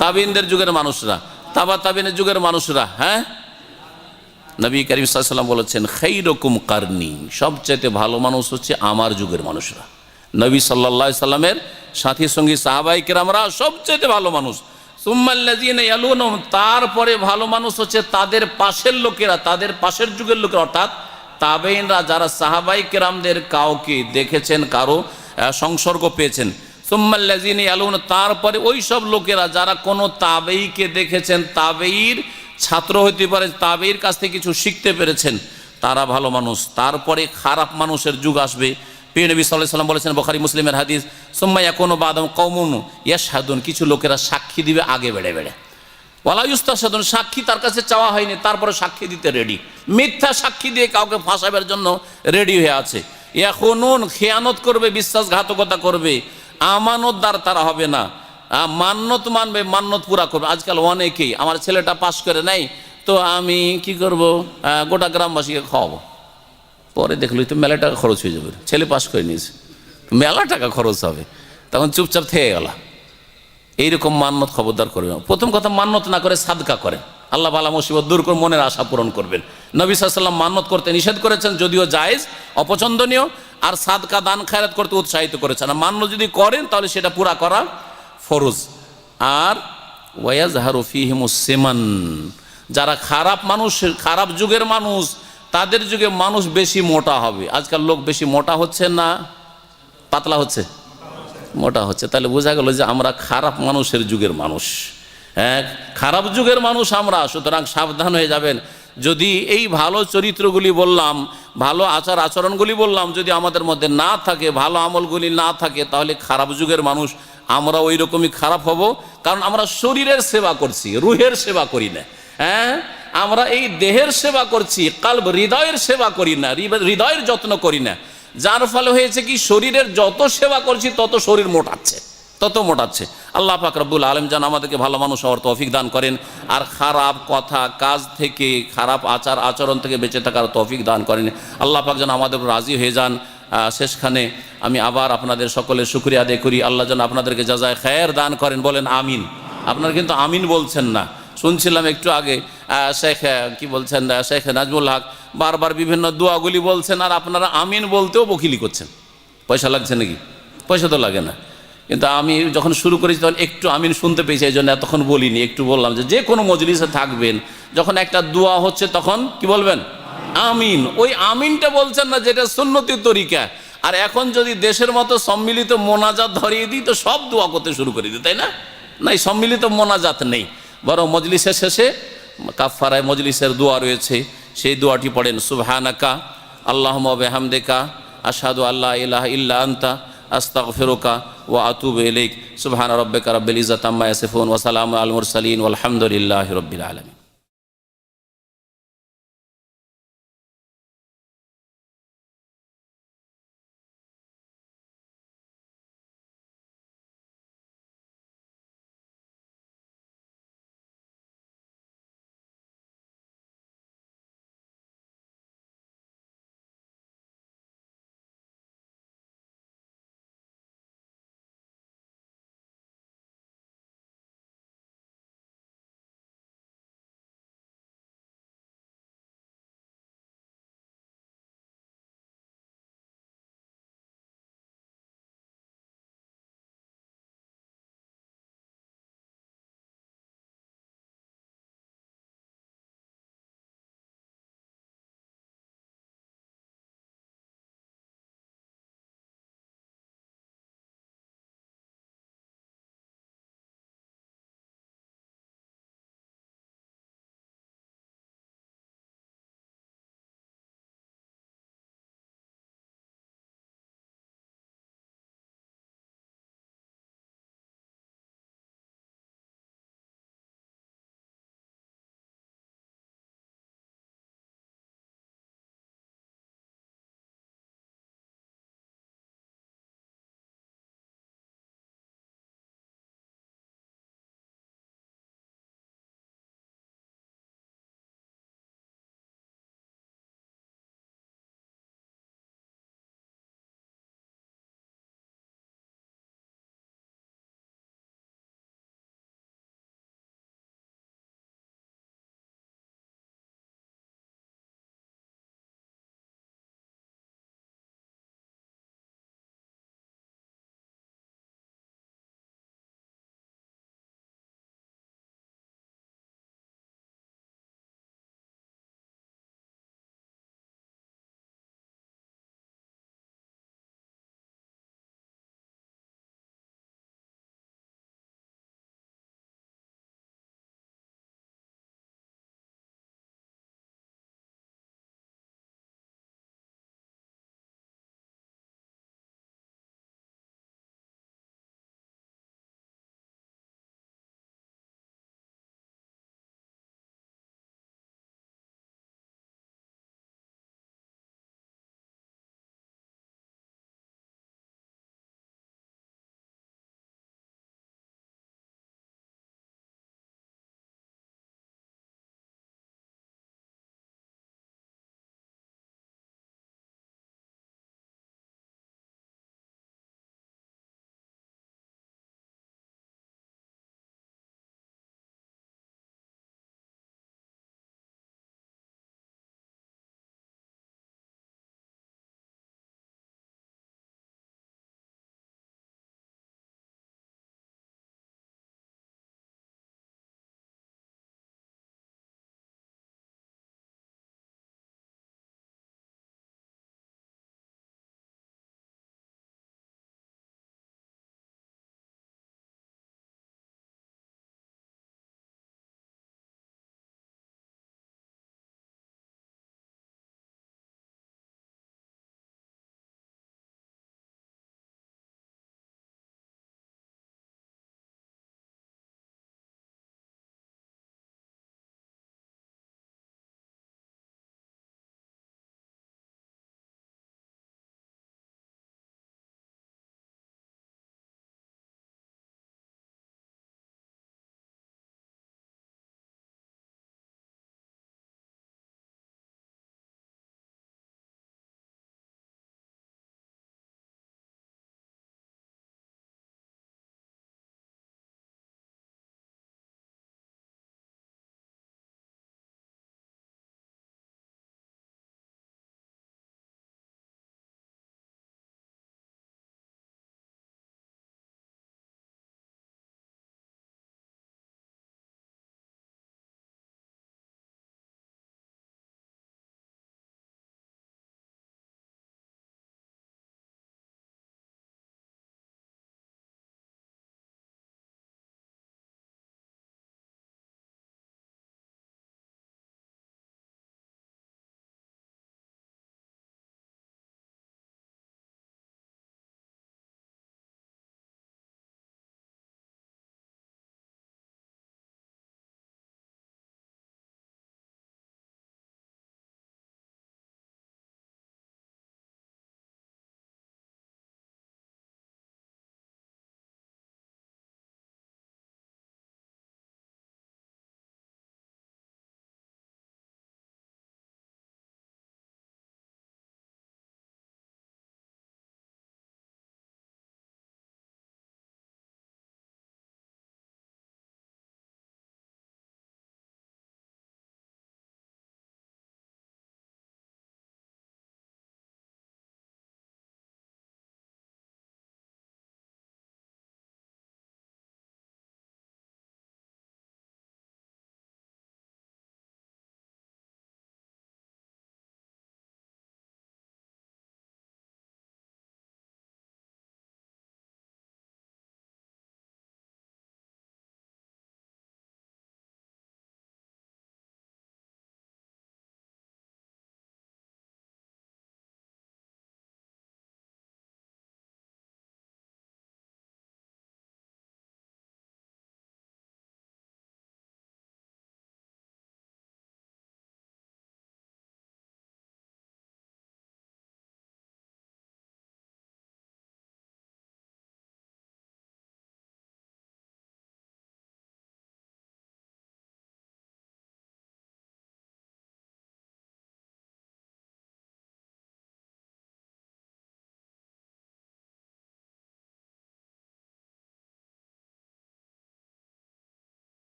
তাবিনদের যুগের মানুষরা, তাবা তাবিনের যুগের মানুষরা? হ্যাঁ, নবী করিম সাল্লাল্লাহু আলাইহি ওয়াসাল্লাম বলেছেন, খায়রুকুম কারনি, সবচাইতে ভালো মানুষ হচ্ছে আমার যুগের মানুষরা। নবী সাল্লাল্লাহু আলাইহি সাল্লামের সাথী সঙ্গী সাহাবায়ে কেরামরা সবচাইতে ভালো মানুষ। সুম্মাল্লাযীনা ইয়ালুনহুম, তারপরে ভালো মানুষ হচ্ছে তাদের পাশের লোকেরা, তাদের পাশের যুগের লোকেরা, অর্থাৎ তাবেঈনরা, যারা সাহাবায়ে কেরামদের কাউকে দেখেছেন, কারো সংসর্গ পেয়েছেন। সুম্মাল্লাযীনা ইয়ালুন, তারপরে ওই সব লোকেরা যারা কোনো তাবেঈকে দেখেছেন, তাবেঈর ছাত্র হইতে পারে, তাবেঈর কাছ থেকে কিছু শিখতে পেরেছেন, তারা ভালো মানুষ। তারপরে খারাপ মানুষের যুগ আসবে। প্রিয় নবী সাল্লাল্লাহু আলাইহি ওয়াসাল্লাম বলেছেন, বুখারী মুসলিমের হাদিস, সুম্মা ইয়াকুনু বাদাম কওমুন ইয়াশহাদুন, কিছু লোকেরা সাক্ষী দিবে আগে বেড়ে বেড়ে, ওয়ালা ইস্তাশহাদুন, সাক্ষী তার কাছে চাওয়া হয়নি, তারপরে সাক্ষী দিতে রেডি, মিথ্যা সাক্ষী দিয়ে কাউকে ফাঁসাবার জন্য রেডি হয়ে আছে। ইয়াকুনুন, খেয়ানত করবে, বিশ্বাসঘাতকতা করবে, আমানতদার তারা হবে না, মান্যত মানবে, মান্যত পুরা করবে। আজকাল অনেকেই, আমার ছেলেটা পাশ করে নাই তো আমি কি করব, গোটা গ্রামবাসীকে খাওয়াবো, পরে দেখলি তো মেলা টাকা খরচ হয়ে যাবে, ছেলে পাশ করে নিয়েছে, মেলা টাকা খরচ হবে, তখন চুপচাপ থেকে গেল। এইরকম মান্যত খবরদার করবে না। প্রথম কথা, মান্যত না করে সাদকা করেন, আল্লাহ বালা মুসিবত দূর করে মনের আশা পূরণ করবেন। নবী সাল্লাল্লাহু আলাইহি ওয়াসাল্লাম মান্যত করতে নিষেধ করেছেন, যদিও জায়েজ, অপছন্দনীয়, আর সাদকা দান খায়রাত করতে উৎসাহিত করেছেন। আর মান্য যদি করেন তাহলে সেটা পুরা করা ফরজ। আর ওয়ায়াজহারু ফীহিমুস সিমান, যারা খারাপ মানুষ, খারাপ যুগের মানুষ, তাদের যুগে মানুষ বেশি মোটা হবে। আজকাল লোক বেশি মোটা হচ্ছে না পাতলা হচ্ছে? মোটা হচ্ছে। তাহলে বোঝা গেল যে আমরা খারাপ মানুষের যুগের মানুষ, হ্যাঁ, খারাপ যুগের মানুষ আমরা। সুতরাং সাবধান হয়ে যাবেন। যদি এই ভালো চরিত্রগুলি বললাম, ভালো আচার আচরণগুলি বললাম, যদি আমাদের মধ্যে না থাকে, ভালো আমলগুলি না থাকে, তাহলে খারাপ যুগের মানুষ আমরা ওই রকমই খারাপ হব। কারণ আমরা শরীরের সেবা করছি, রুহের সেবা করি না। হ্যাঁ, আমরা এই দেহের সেবা করছি, কালব হৃদয়ের সেবা করি না, হৃদয়ের যত্ন করি না। যার ফলে হয়েছে কি, শরীরের যত সেবা করছি তত শরীর মোটাচ্ছে, তত মোটাচ্ছে। আল্লাহ পাক রব্বুল আলামিন যেন আমাদেরকে ভালো মানুষ হওয়ার তৌফিক দান করেন, আর খারাপ কথা কাজ থেকে, খারাপ আচার আচরণ থেকে বেঁচে থাকার তৌফিক দান করেন। আল্লাহ পাক যেন আমাদের রাজি হয়ে যান। শেষখানে আমি আবার আপনাদের সকলের শুকরিয়া আদায় করি। আল্লাহ যেন আপনাদেরকে জাযায়ে খায়ের দান করেন। বলেন আমিন। আপনারা কিন্তু আমিন বলছেন না। শুনছিলাম একটু আগে শেখ কি বলছেন, শেখ নাজমুল হক বারবার বিভিন্ন দোয়াগুলি বলছেন, আর আপনারা আমিন বলতেও বকিলি করছেন। পয়সা লাগছে নাকি? পয়সা তো লাগে না, কিন্তু আমি যখন শুরু করেছি তখন একটু আমিন শুনতে পেয়েছি, এই জন্য এতক্ষণ বলিনি, একটু বললাম যে কোনো মজলিসে থাকবেন যখন একটা দোয়া হচ্ছে তখন কি বলবেন? আমিন। ওই আমিনটা বলছেন না যেটা সুন্নতি তরিকা। আর এখন যদি দেশের মতো সম্মিলিত মোনাজাত ধরিয়ে দিই তো সব দোয়া করতে শুরু করে দিই, তাই না? না, এই সম্মিলিত মোনাজাত নেই, বরং মজলিসের শেষে কাফফারায়ে মজলিসের দোয়া রয়েছে, সেই দোয়াটি পড়েন, সুবহানাকা আল্লাহুম্মা ওয়া বিহামদিকা আশহাদু আল্লা ইলাহা ইল্লা আনতা আস্তাগফিরুকা ওয়া আতুবু ইলাইক। সুবহানা রাব্বিকা রাব্বিল ইজ্জাতি আম্মা ইয়াসিফুন ওয়া সালামুন আলাল মুরসালিন ওয়ালহামদুলিল্লাহি রাব্বিল আলামিন।